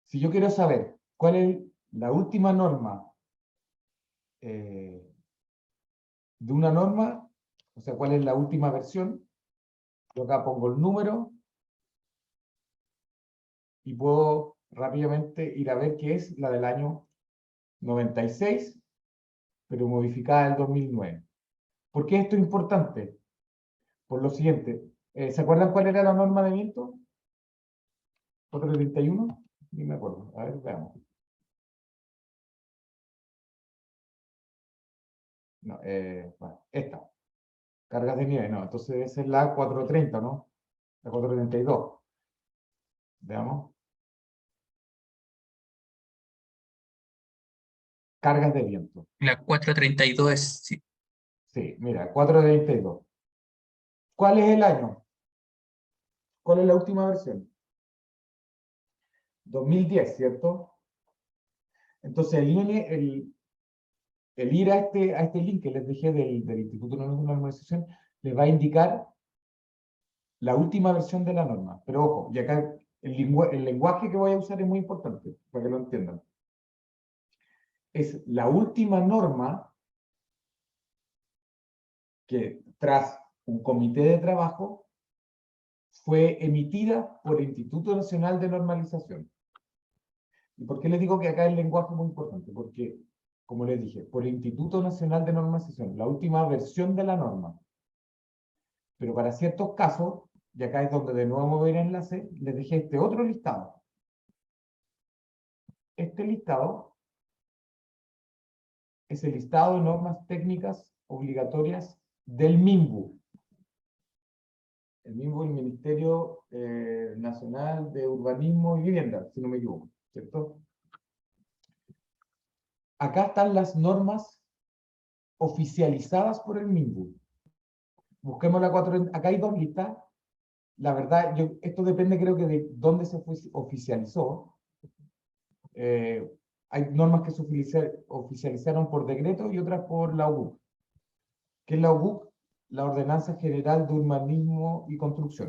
Si yo quiero saber cuál es la última norma de una norma, o sea, cuál es la última versión, yo acá pongo el número y puedo rápidamente ir a ver qué es la del año 96, pero modificada del 2009. ¿Por qué esto es importante? Por lo siguiente, ¿se acuerdan cuál era la norma de viento? 431, ni me acuerdo. A ver, veamos. No, bueno, esta. Cargas de nieve, no. Entonces esa es la 430, ¿no? La 432. Veamos. Cargas de viento. La 432 es, sí, Sí, mira, 432. ¿Cuál es el año? ¿Cuál es la última versión? 2010, ¿cierto? Entonces el ir a este link que les dejé del Instituto Nacional de Normalización les va a indicar la última versión de la norma. Pero ojo, y acá el lenguaje que voy a usar es muy importante, para que lo entiendan. Es la última norma que tras un comité de trabajo fue emitida por el Instituto Nacional de Normalización. ¿Y por qué les digo que acá el lenguaje es muy importante? Porque, como les dije, por el Instituto Nacional de Normalización, la última versión de la norma. Pero para ciertos casos, y acá es donde de nuevo voy a ir a enlace, les dejé este otro listado. Este listado es el listado de normas técnicas obligatorias del MIMBU. El MIMBU es el Ministerio Nacional de Urbanismo y Vivienda, si no me equivoco, ¿cierto? Acá están las normas oficializadas por el MIMBU. Busquemos la 4. Acá hay dos listas. La verdad, esto depende creo que de dónde se oficializó. Hay normas que se oficializaron por decreto y otras por la UBUC. ¿Qué es la UBUC? La Ordenanza General de Urbanismo y Construcción.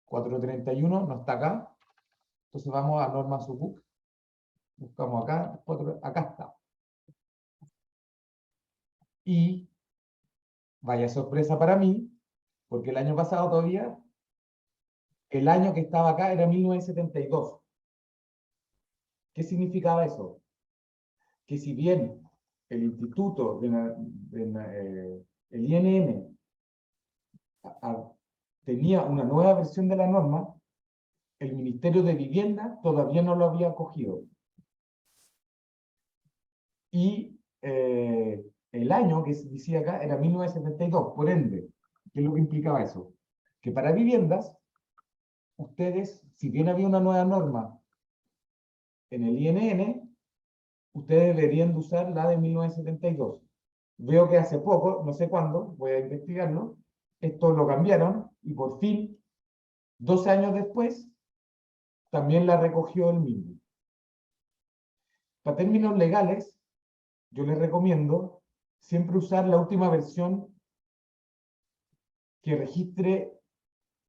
431 no está acá. Entonces vamos a normas UBUC. Buscamos acá. Acá está. Y vaya sorpresa para mí, porque el año pasado todavía, el año que estaba acá era 1972. ¿Qué significaba eso? Que si bien el instituto, el INN, tenía una nueva versión de la norma, el Ministerio de Vivienda todavía no lo había acogido. Y el año que se decía acá era 1972, por ende, ¿qué es lo que implicaba eso? Que para viviendas, ustedes, si bien había una nueva norma en el INN, ustedes deberían de usar la de 1972. Veo que hace poco, no sé cuándo, voy a investigarlo, esto lo cambiaron y por fin, 12 años después, también la recogió el MIMBU. Para términos legales, yo les recomiendo siempre usar la última versión que registre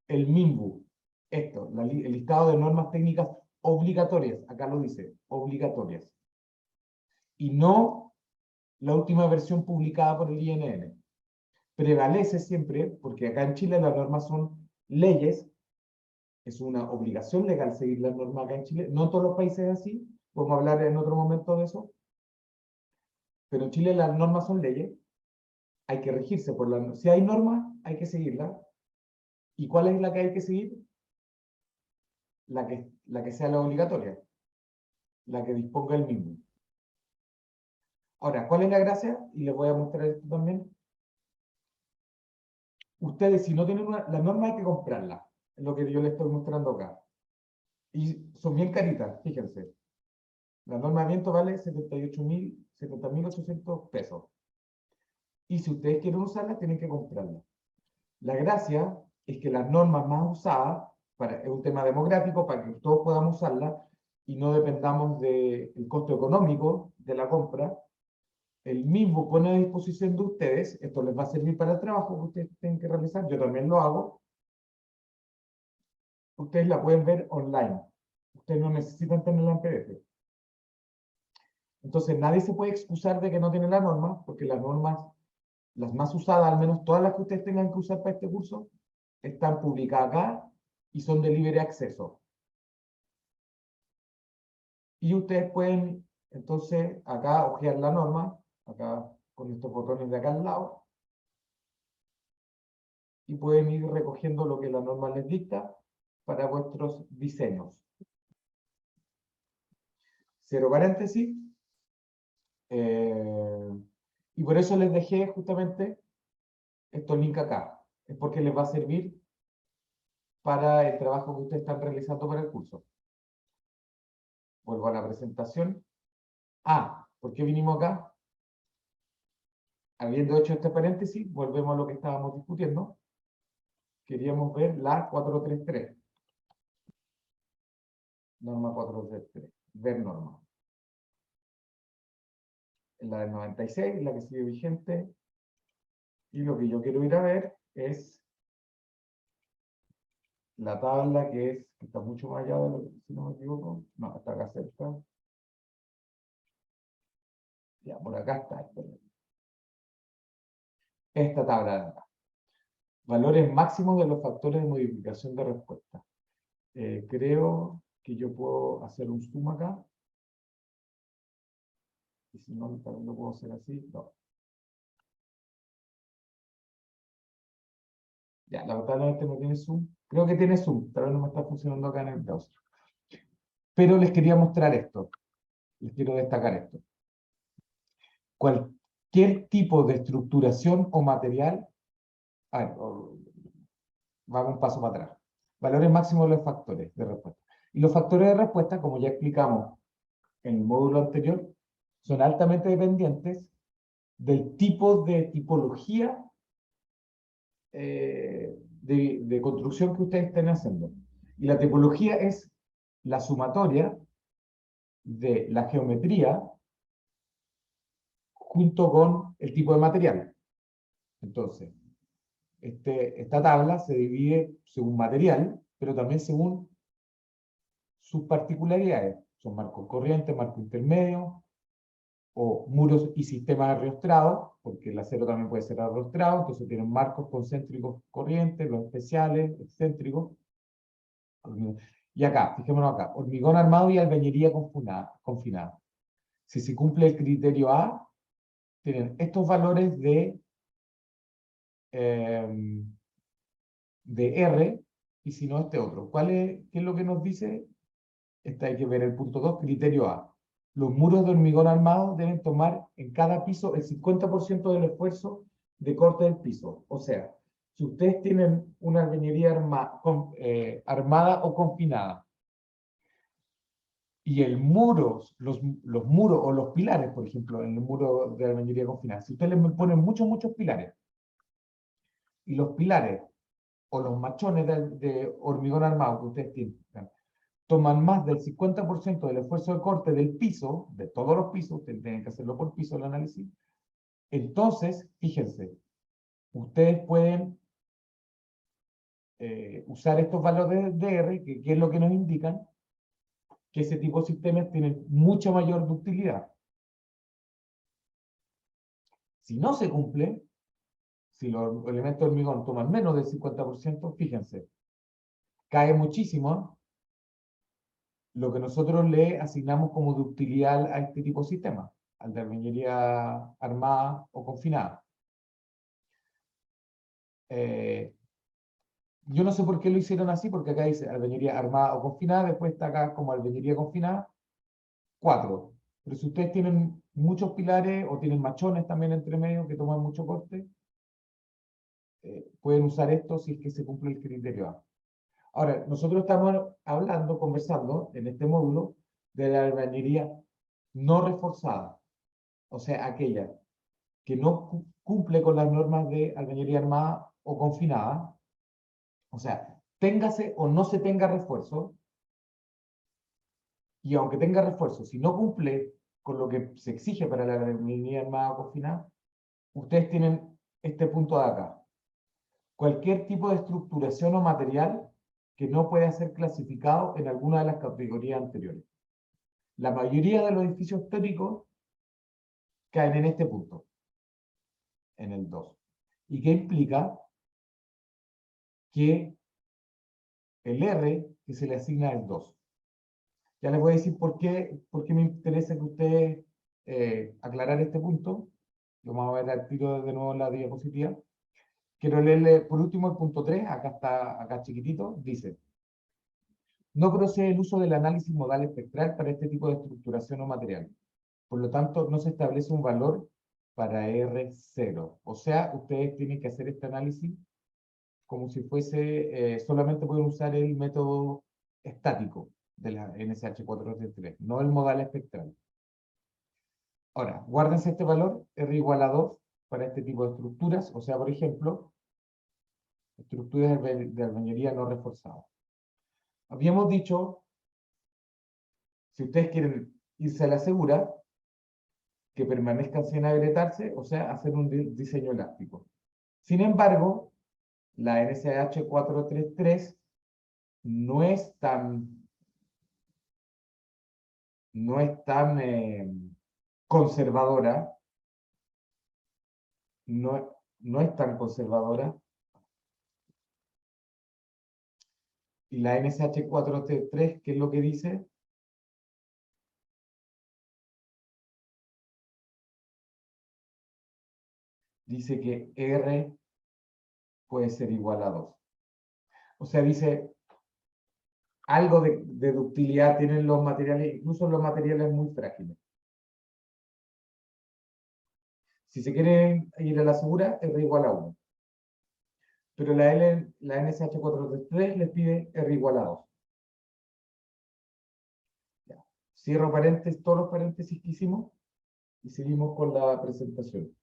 el MIMBU. Esto, el listado de normas técnicas obligatorias, acá lo dice, obligatorias. Y no la última versión publicada por el INN. Prevalece siempre, porque acá en Chile las normas son leyes, es una obligación legal seguir las normas acá en Chile, no en todos los países es así, podemos hablar en otro momento de eso, pero en Chile las normas son leyes, hay que regirse por las normas. Si hay normas, hay que seguirlas. ¿Y cuál es la que hay que seguir? La que sea la obligatoria, la que disponga el mismo. Ahora, ¿cuál es la gracia? Y les voy a mostrar esto también. Ustedes, si no tienen la norma, hay que comprarla. Es lo que yo les estoy mostrando acá. Y son bien caritas, fíjense. La norma de viento vale 70.800 pesos. Y si ustedes quieren usarla, tienen que comprarla. La gracia es que las normas más usadas, es un tema democrático para que todos podamos usarla y no dependamos del costo económico de la compra. El mismo pone a disposición de ustedes, esto les va a servir para el trabajo que ustedes tienen que realizar, yo también lo hago. Ustedes la pueden ver online. Ustedes no necesitan tenerla en PDF. Entonces nadie se puede excusar de que no tiene la norma, porque las normas, las más usadas, al menos todas las que ustedes tengan que usar para este curso, están publicadas acá y son de libre acceso. Y ustedes pueden, entonces, acá hojear la norma, acá con estos botones de acá al lado, y pueden ir recogiendo lo que la norma les dicta para vuestros diseños. Cierro paréntesis. Y Y por eso les dejé justamente estos links acá. Es porque les va a servir para el trabajo que ustedes están realizando para el curso. Vuelvo a la presentación. ¿Por qué vinimos acá? Habiendo hecho este paréntesis, volvemos a lo que estábamos discutiendo. Queríamos ver la 433. Norma 433. Ver norma. La del 96, la que sigue vigente. Y lo que yo quiero ir a ver es la tabla que está mucho más allá de lo que, si no me equivoco. No, está acá cerca. Ya, por acá está. Esta tabla de acá. Valores máximos de los factores de modificación de respuesta. Creo que yo puedo hacer un zoom acá. Y si no, también lo puedo hacer así. No. Ya, lamentablemente no tiene zoom. Creo que tiene zoom, pero no me está funcionando acá en el browser. Pero les quería mostrar esto. Les quiero destacar esto. Cualquier tipo de estructuración o material. Vamos un paso para atrás. Valores máximos de los factores de respuesta. Y los factores de respuesta, como ya explicamos en el módulo anterior, son altamente dependientes del tipo de tipología de construcción que ustedes estén haciendo. Y la tipología es la sumatoria de la geometría junto con el tipo de material. Entonces, esta tabla se divide según material, pero también según sus particularidades. Son marcos corrientes, marcos intermedios, o muros y sistemas arrostrados, porque el acero también puede ser arrostrado, entonces tienen marcos concéntricos corrientes, los especiales, excéntricos. Y acá, fijémonos acá, hormigón armado y albañilería confinada. Si se cumple el criterio A, tienen estos valores de R, y si no, este otro. ¿Qué es lo que nos dice? Hay que ver el punto 2, criterio A. Los muros de hormigón armado deben tomar en cada piso el 50% del esfuerzo de corte del piso. O sea, si ustedes tienen una albañilería armada o confinada, y los muros o los pilares, por ejemplo, en el muro de albañilería confinada, si ustedes les ponen muchos pilares, y los pilares o los machones de hormigón armado que ustedes tienen, toman más del 50% del esfuerzo de corte del piso, de todos los pisos, ustedes tienen que hacerlo por piso el análisis, entonces, fíjense, ustedes pueden usar estos valores de R, que es lo que nos indican que ese tipo de sistemas tienen mucha mayor ductilidad. Si no se cumple, si los elementos de hormigón toman menos del 50%, fíjense, cae muchísimo lo que nosotros le asignamos como ductilidad a este tipo de sistema, al de albañilería armada o confinada. Yo no sé por qué lo hicieron así, porque acá dice albañilería armada o confinada, después está acá como albañilería confinada, 4. Pero si ustedes tienen muchos pilares o tienen machones también entre medio que toman mucho corte, pueden usar esto si es que se cumple el criterio A. Ahora, nosotros estamos conversando en este módulo de la albañilería no reforzada, o sea, aquella que no cumple con las normas de albañilería armada o confinada, o sea, téngase o no se tenga refuerzo, y aunque tenga refuerzo, si no cumple con lo que se exige para la albañilería armada o confinada, ustedes tienen este punto de acá. Cualquier tipo de estructuración o material que no pueda ser clasificado en alguna de las categorías anteriores. La mayoría de los edificios históricos caen en este punto, en el 2. ¿Y qué implica? Que el R que se le asigna es 2. Ya les voy a decir por qué me interesa que ustedes aclarar este punto. Vamos a ver al tiro de nuevo en la diapositiva. Quiero leerle por último el punto 3, acá chiquitito, dice: no procede el uso del análisis modal espectral para este tipo de estructuración o material. Por lo tanto, no se establece un valor para R0. O sea, ustedes tienen que hacer este análisis como si fuese, solamente pueden usar el método estático de la NSH433, no el modal espectral. Ahora, guárdense este valor, R igual a 2, para este tipo de estructuras, o sea, por ejemplo, estructuras de albañilería no reforzada. Habíamos dicho, si ustedes quieren irse a la segura, que permanezcan sin agrietarse, o sea, hacer un diseño elástico. Sin embargo, la NSH433 no es tan conservadora, no es tan conservadora, y la NSH433, ¿qué es lo que dice? Dice que R puede ser igual a 2. O sea, dice, algo de ductilidad tienen los materiales, incluso los materiales muy frágiles. Si se quieren ir a la segura, R igual a 1. Pero la NSH433 les pide R igual a 2. Ya. Cierro paréntesis, todos los paréntesis que hicimos y seguimos con la presentación.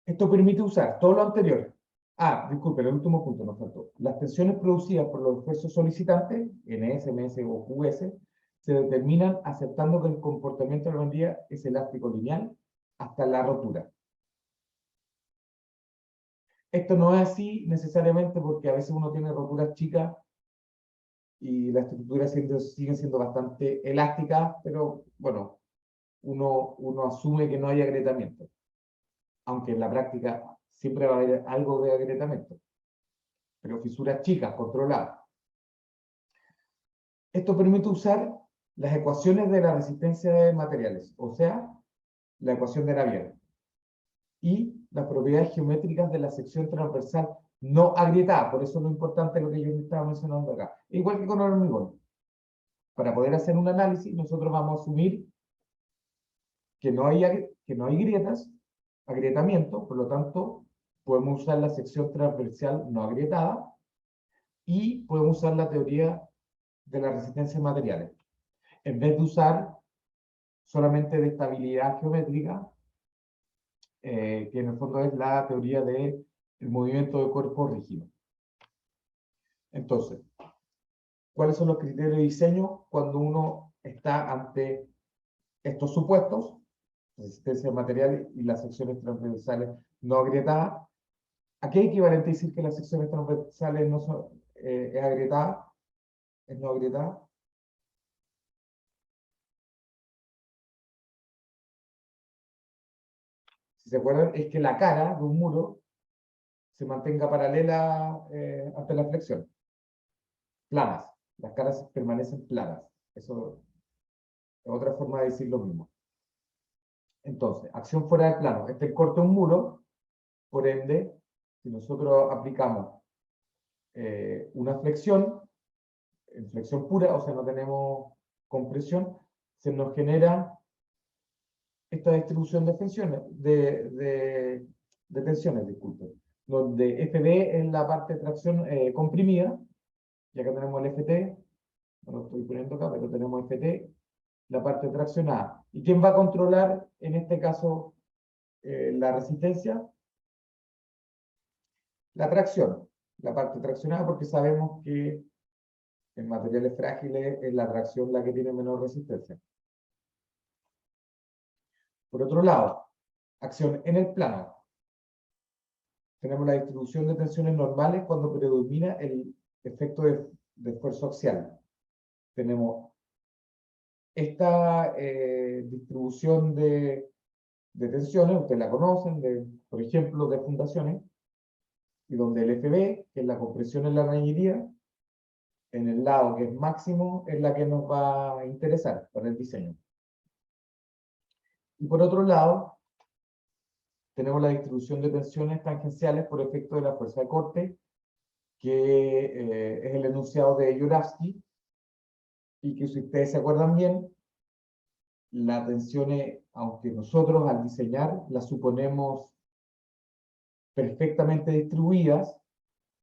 Esto permite usar todo lo anterior. Disculpe, el último punto nos faltó. Las tensiones producidas por los esfuerzos solicitantes, NS, MS o QS, se determinan aceptando que el comportamiento de la hormiguilla es elástico lineal hasta la rotura. Esto no es así necesariamente porque a veces uno tiene roturas chicas y las estructuras siguen siendo bastante elásticas, pero bueno, uno asume que no hay agrietamiento. Aunque en la práctica siempre va a haber algo de agrietamiento, pero fisuras chicas, controladas. Esto permite usar las ecuaciones de la resistencia de materiales, o sea, la ecuación de Navier, y las propiedades geométricas de la sección transversal no agrietada. Por eso es lo importante lo que yo estaba mencionando acá. Igual que con el hormigón. Para poder hacer un análisis, nosotros vamos a asumir que no hay grietas, agrietamiento, por lo tanto, podemos usar la sección transversal no agrietada y podemos usar la teoría de la resistencia de materiales. En vez de usar solamente de estabilidad geométrica, que en el fondo es la teoría del movimiento de cuerpo rígido. Entonces, ¿cuáles son los criterios de diseño cuando uno está ante estos supuestos? Resistencia de materiales y las secciones transversales no agrietadas. Aquí es equivalente a decir que las secciones transversales no son, es agrietada, es no agrietada. Si se acuerdan, es que la cara de un muro se mantenga paralela ante la flexión. Planas. Las caras permanecen planas. Eso es otra forma de decir lo mismo. Entonces, acción fuera de plano. Este es el corte de un muro. Por ende, si nosotros aplicamos una flexión, en flexión pura, o sea, no tenemos compresión, se nos genera esta distribución de tensiones, de tensiones, disculpen, donde FB es la parte de tracción comprimida, y acá tenemos el FT, no lo estoy poniendo acá, pero tenemos FT, la parte traccionada. ¿Y quién va a controlar, en este caso, la resistencia? La tracción, la parte traccionada, porque sabemos que en materiales frágiles es la tracción la que tiene menor resistencia. Por otro lado, acción en el plano. Tenemos la distribución de tensiones normales cuando predomina el efecto de esfuerzo axial. Tenemos esta distribución de tensiones, ustedes la conocen, por ejemplo, de fundaciones, y donde el FB, que es la compresión en la albañilería, en el lado que es máximo, es la que nos va a interesar para el diseño. Y por otro lado, tenemos la distribución de tensiones tangenciales por efecto de la fuerza de corte, que es el enunciado de Juravsky, y que si ustedes se acuerdan bien, las tensiones, aunque nosotros al diseñar las suponemos perfectamente distribuidas,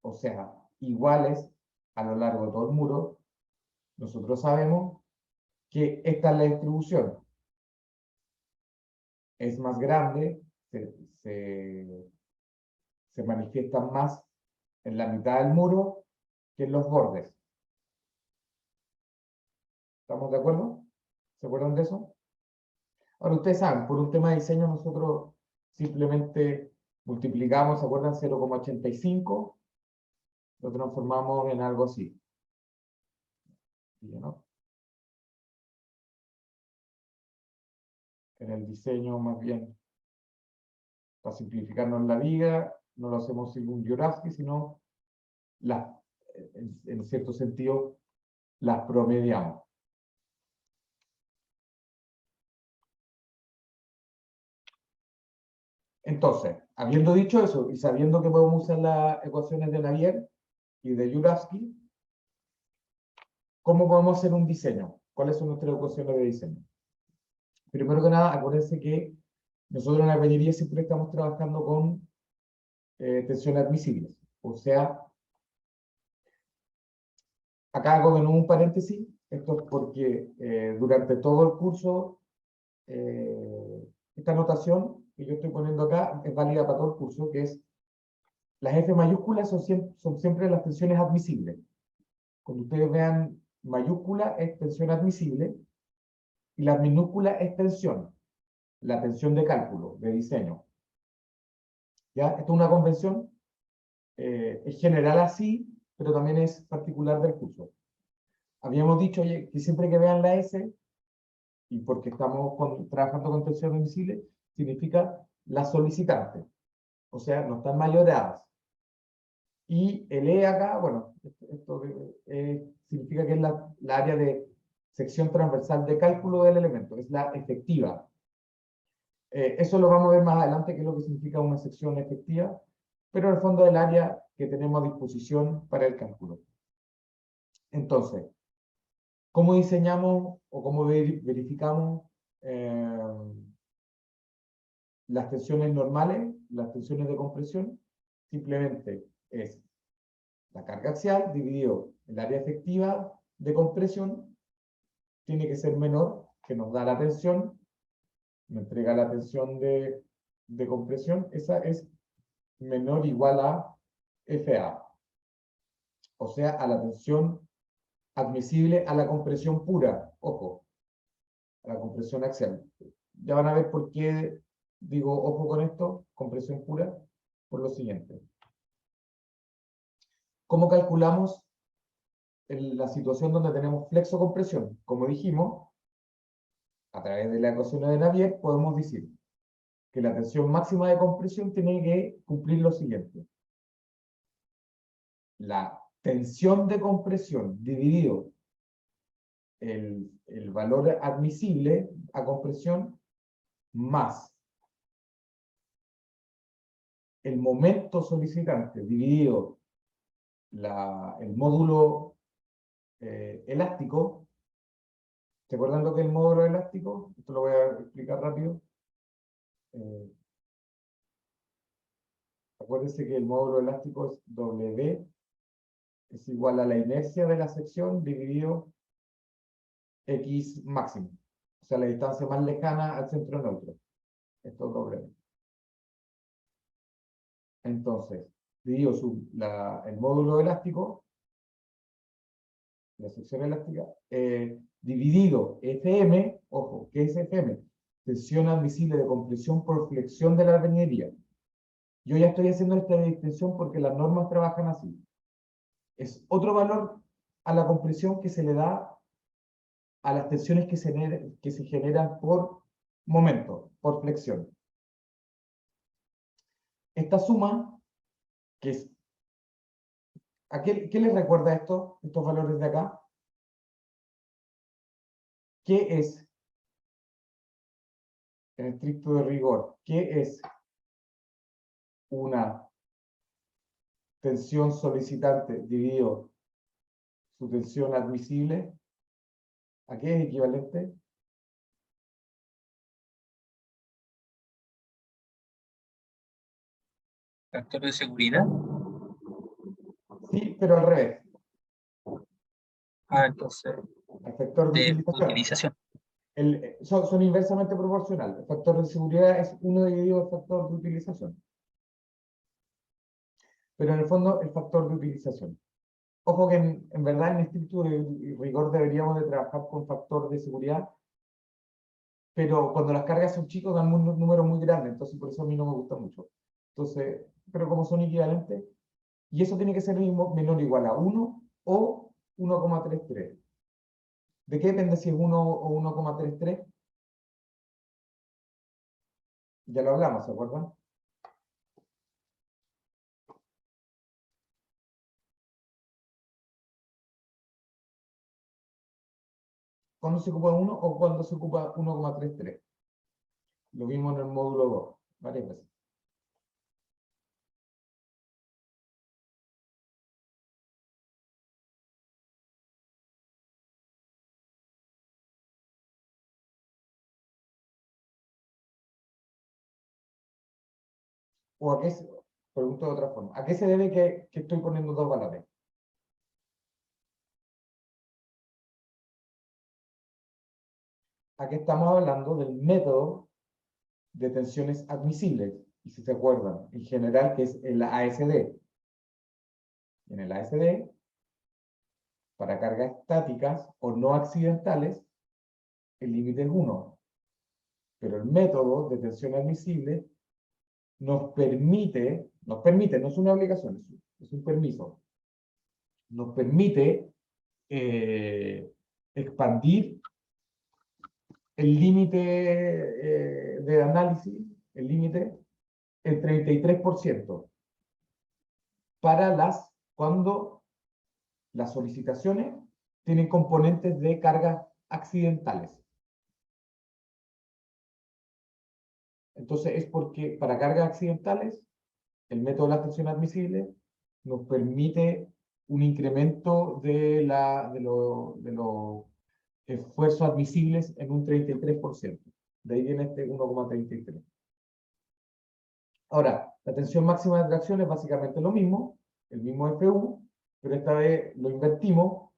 o sea, iguales a lo largo de todo el muro, nosotros sabemos que esta es la distribución. Es más grande, se manifiesta más en la mitad del muro que en los bordes. ¿Estamos de acuerdo? ¿Se acuerdan de eso? Ahora, ustedes saben, por un tema de diseño nosotros simplemente multiplicamos, ¿se acuerdan? 0,85, lo transformamos en algo así. ¿No? En el diseño, más bien, para simplificarnos la vida, no lo hacemos según Dvořáčky, sino en cierto sentido las promediamos. Entonces, habiendo dicho eso y sabiendo que podemos usar las ecuaciones de Navier y de Dvořáčky, ¿cómo podemos hacer un diseño? ¿Cuáles son nuestras ecuaciones de diseño? Primero que nada, acuérdense que nosotros en la albañilería siempre estamos trabajando con tensiones admisibles. O sea, acá hago de nuevo un paréntesis. Esto es porque durante todo el curso, esta notación que yo estoy poniendo acá es válida para todo el curso, que es las F mayúsculas son siempre las tensiones admisibles. Cuando ustedes vean mayúscula es tensión admisible y la minúscula es tensión, la tensión de cálculo, de diseño. ¿Ya? Esto es una convención, es general así, pero también es particular del curso. Habíamos dicho que siempre que vean la S, y porque estamos trabajando con tensión admisible, significa la solicitante. O sea, no están mayoradas. Y el E acá, bueno, esto significa que es la área de sección transversal de cálculo del elemento, es la efectiva. Eso lo vamos a ver más adelante, qué es lo que significa una sección efectiva, pero en el fondo es el área que tenemos a disposición para el cálculo. Entonces, ¿cómo diseñamos o cómo verificamos las tensiones normales, las tensiones de compresión? Simplemente es la carga axial dividido el área efectiva de compresión, tiene que ser menor, que nos da la tensión, me entrega la tensión de compresión, esa es menor o igual a FA. O sea, a la tensión admisible a la compresión pura, ojo, a la compresión axial. Ya van a ver por qué digo ojo con esto, compresión pura, por lo siguiente. ¿Cómo calculamos la situación donde tenemos flexo-compresión? Como dijimos, a través de la ecuación de Navier podemos decir que la tensión máxima de compresión tiene que cumplir lo siguiente. La tensión de compresión dividido el valor admisible a compresión más el momento solicitante dividido el módulo elástico. ¿Se acuerdan lo que es el módulo elástico? Esto lo voy a explicar rápido. Acuérdense que el módulo elástico es W, es igual a la inercia de la sección dividido X máximo. O sea, la distancia más lejana al centro neutro. Esto es W. Entonces, dividido el módulo elástico, la sección elástica, dividido FM, ojo, ¿qué es FM? Tensión admisible de compresión por flexión de la albañilería. Yo ya estoy haciendo esta distinción porque las normas trabajan así. Es otro valor a la compresión que se le da a las tensiones que se generan por momento, por flexión. Esta suma, que es... ¿Qué les recuerda estos valores de acá? ¿Qué es, en estricto de rigor, qué es una tensión solicitante dividido su tensión admisible? ¿A qué es equivalente? Factor de seguridad. Sí, pero al revés. Ah, entonces, El factor de de utilización. utilización. Son inversamente proporcionales. El factor de seguridad es 1 dividido el factor de utilización. Pero en el fondo, el factor de utilización. Ojo que en verdad, en estricto rigor, deberíamos de trabajar con factor de seguridad, pero cuando las cargas son chicos dan un número muy grande, entonces por eso a mí no me gusta mucho. Entonces, pero como son equivalentes, y eso tiene que ser menor o igual a 1 o 1,33. ¿De qué depende si es 1 o 1,33? Ya lo hablamos, ¿se acuerdan? ¿Cuándo se ocupa 1 o cuándo se ocupa 1,33? Lo vimos en el módulo 2, varias veces. ¿O a qué pregunto de otra forma, ¿a qué se debe que estoy poniendo dos valores? Aquí estamos hablando del método de tensiones admisibles, y si se acuerdan, en general, que es el ASD. En el ASD, para cargas estáticas o no accidentales, el límite es 1. Pero el método de tensión admisible nos permite, no es una obligación, es un permiso, nos permite expandir el límite de análisis, el límite, el 33% cuando las solicitaciones tienen componentes de cargas accidentales. Entonces es porque para cargas accidentales, el método de la tensión admisible nos permite un incremento de los esfuerzos admisibles en un 33%. De ahí viene este 1,33. Ahora, la tensión máxima de tracción es básicamente lo mismo, el mismo FU, pero esta vez lo invertimos,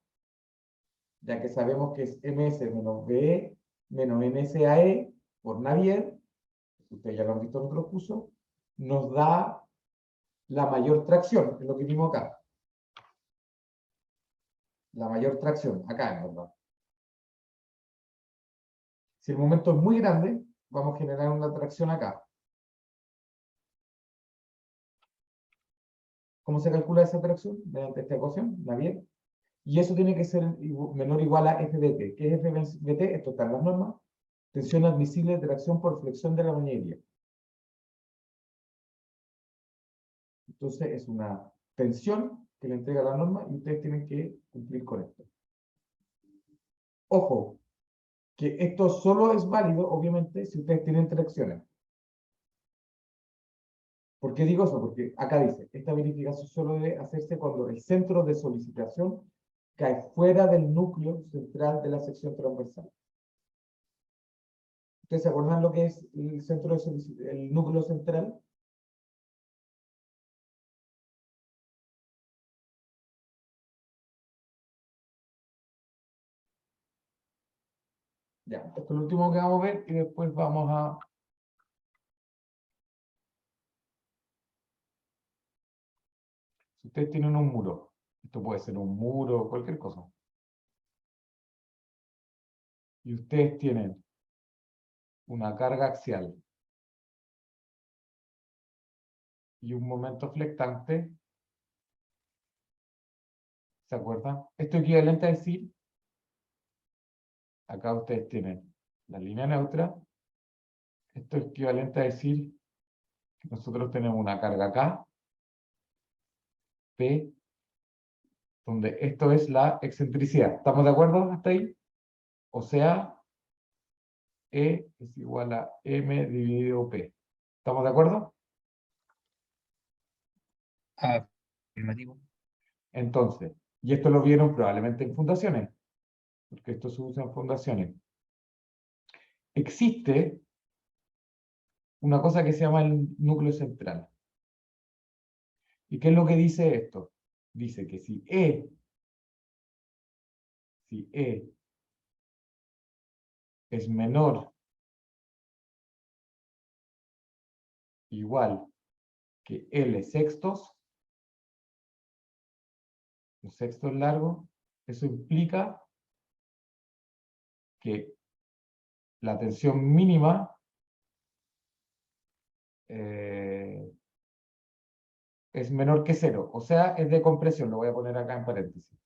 ya que sabemos que es MS menos BE menos NSAE por Navier, ustedes ya lo han visto en otros cursos, nos da la mayor tracción, es lo que vimos acá. La mayor tracción, acá en verdad. Si el momento es muy grande, vamos a generar una tracción acá. ¿Cómo se calcula esa tracción? Mediante esta ecuación, Navier. Y eso tiene que ser menor o igual a FBT. ¿Qué es FBT? Esto está en las normas. Tensión admisible de tracción por flexión de la mañería. Entonces es una tensión que le entrega la norma y ustedes tienen que cumplir con esto. Ojo, que esto solo es válido, obviamente, si ustedes tienen tracciones. ¿Por qué digo eso? Porque acá dice, esta verificación solo debe hacerse cuando el centro de solicitación cae fuera del núcleo central de la sección transversal. ¿Ustedes se acuerdan lo que es el centro de el núcleo central? Ya, esto es lo último que vamos a ver y después vamos a... Si ustedes tienen un muro, esto puede ser un muro, cualquier cosa. Y ustedes tienen una carga axial y un momento flectante, ¿se acuerdan? Esto es equivalente a decir, acá ustedes tienen la línea neutra, esto es equivalente a decir que nosotros tenemos una carga acá, P, donde esto es la excentricidad. ¿Estamos de acuerdo hasta ahí? O sea, E es igual a M dividido P. ¿Estamos de acuerdo? Afirmativo. Entonces, y esto lo vieron probablemente en fundaciones, porque esto se usa en fundaciones. Existe una cosa que se llama el núcleo central. ¿Y qué es lo que dice esto? Dice que si E es menor igual que L sextos, los sextos largos, eso implica que la tensión mínima es menor que 0, o sea, es de compresión, lo voy a poner acá en paréntesis.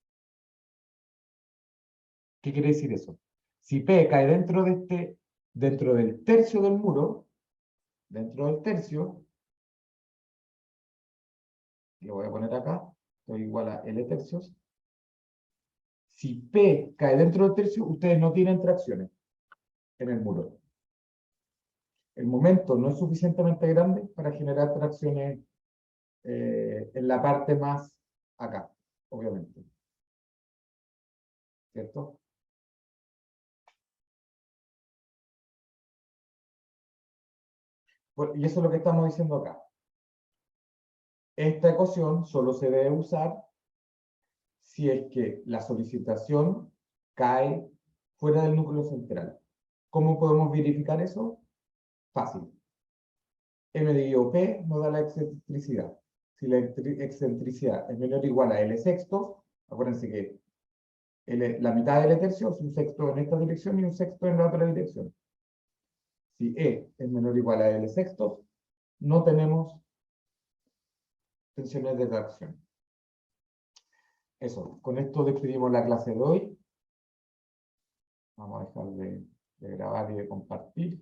¿Qué quiere decir eso? Si P cae dentro del tercio del muro, dentro del tercio, lo voy a poner acá, esto es igual a L tercios. Si P cae dentro del tercio, ustedes no tienen tracciones en el muro. El momento no es suficientemente grande para generar tracciones en la parte más acá, obviamente. ¿Cierto? Bueno, y eso es lo que estamos diciendo acá. Esta ecuación solo se debe usar si es que la solicitación cae fuera del núcleo central. ¿Cómo podemos verificar eso? Fácil. M dividido P nos da la excentricidad. Si la excentricidad es menor o igual a L sextos, acuérdense que la mitad de L tercios es un sexto en esta dirección y un sexto en la otra dirección. Si E es menor o igual a L sextos, no tenemos tensiones de tracción. Eso, con esto despedimos la clase de hoy. Vamos a dejar de grabar y de compartir.